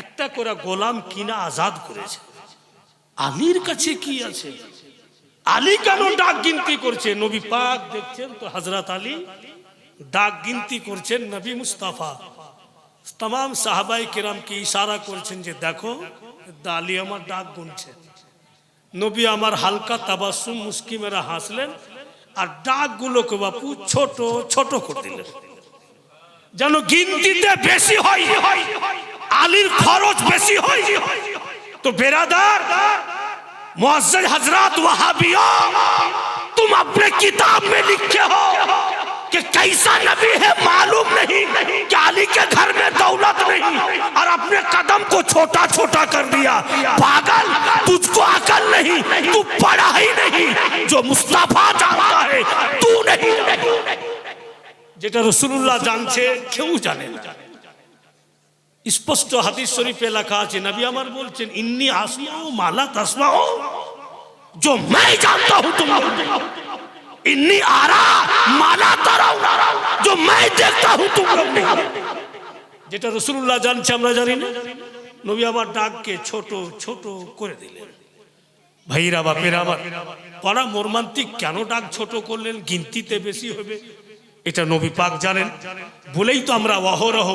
একটা করে গোলাম কিনা আজাদ করেছে। আলীর কাছে কি আছে? আলী কেন ডাক গিনতি করছে? নবী পাক দেখছেন তো হযরত আলী ডাক গিনতি করছেন। নবী মুস্তাফা तमाम সাহাবায়ে কেরামকে ইশারা করছেন যে দেখো আলী আমার ডাক গুনছে। নবী আমার হালকা তাবাসসুম মুস্কি মেরা হাসলেন, আর ডাকগুলোকে বাপু ছোট ছোট করে দিলেন। যেন গিনতিতে বেশি হয়, আলীর খরচ বেশি হয়। तो बेरादार मुअज़्ज़ज़ हजरात वहाबिया, तुम अपने किताब में लिखे हो कि कैसा नबी है मालूम नहीं कि अली के घर में दौलत नहीं और अपने कदम को छोटा छोटा कर दिया। पागल, तुझको अकल नहीं, तू पढ़ा ही नहीं। जो मुस्तफा जानता है तू नहीं। যেটা রাসূলুল্লাহ জানছে কেউ জানে না। স্পষ্ট হাদিস শরীফে লেখা আছে, নবী আমার বলছেন ইন্নী আসমাউ মা লা তাসমাউ, जो मैं जानता हूं तुम लोग, इन्नी आरा माला ताराउ, जो मैं देखता हूं तुम लोग नहीं। যেটা রাসূলুল্লাহ জানছে আমরা জানি না। নবী আবার ডাককে ছোট ছোট করে দিলেন। ভাইরা বাপেরা আমার, বড় মর্মান্তিক কেন ডাক ছোট করলেন? গিনতিতে বেশি হবে এটা নবী পাক জানেন বলেই তো আমরা অহরহ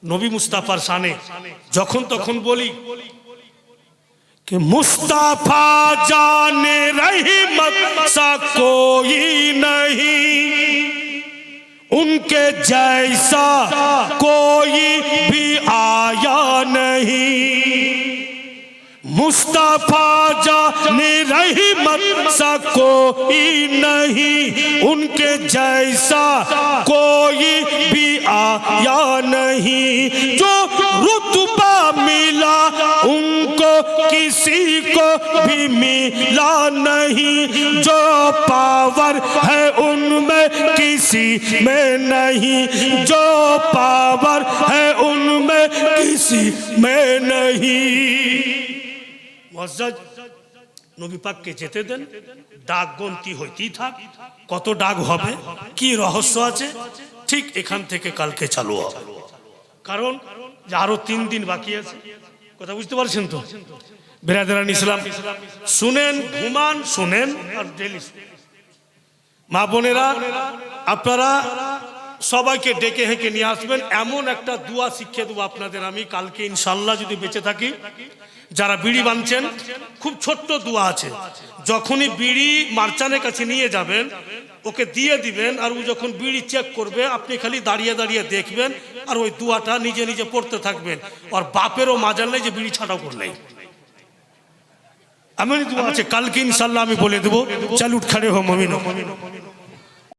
নবী মুস্তাফার শানে যখন তখন বলি कि मुस्ताफा जाने रहमत सा कोई नहीं, उनके जैसा कोई भी आया नहीं। मुस्ताफा जाने रहमत सा कोई नहीं, उनके जैसा कोई भी आया नहीं। जो रुतबा मिला उनको किसी को भी मिला नहीं, जो पावर है उनमें किसी में नहीं, जो पावर है उनमें किसी में नहीं। মুআজ্জাজ নবী পাককে যেতে দেন, ডাক গন্তি হইতেই থাক। কত ডাক হবে, কি রহস্য আছে, ঠিক এখান থেকে কালকে চালু হবে। কারণ আরো 3 দিন বাকি আছে। কথা বুঝতে পারছেন তো? বিরাদরান ইসলাম শুনেন, ঘুমান শুনেন আর ডেলি মা বোনেরা আপনারা সবাইকে ডেকে হেঁকে নিয়ে আসবেন। এমন একটা দোয়া শিখিয়ে দেবো আপনাদের আমি কালকে ইনশাআল্লাহ যদি বেঁচে থাকি। যারা বিড়ি বানছেন খুব ছোট্ট দোয়া আছে, যখনই বিড়ি মার্চানের কাছে নিয়ে যাবেন ওকে দিয়ে দিবেন, আর ও যখন বিড়ি চেক করবে আপনি খালি দাঁড়িয়ে দাঁড়িয়ে দেখবেন আর ওই দোয়াটা নিজে নিজে পড়তে থাকবেন। আর বাপেরও মাজাল নেই যে বিড়ি ছাড়াও করলেই। এমনই দোয়া আছে কালকে ইনশাআল্লাহ আমি বলে দেবো। চালু উঠ খড়ে হো মমিনো।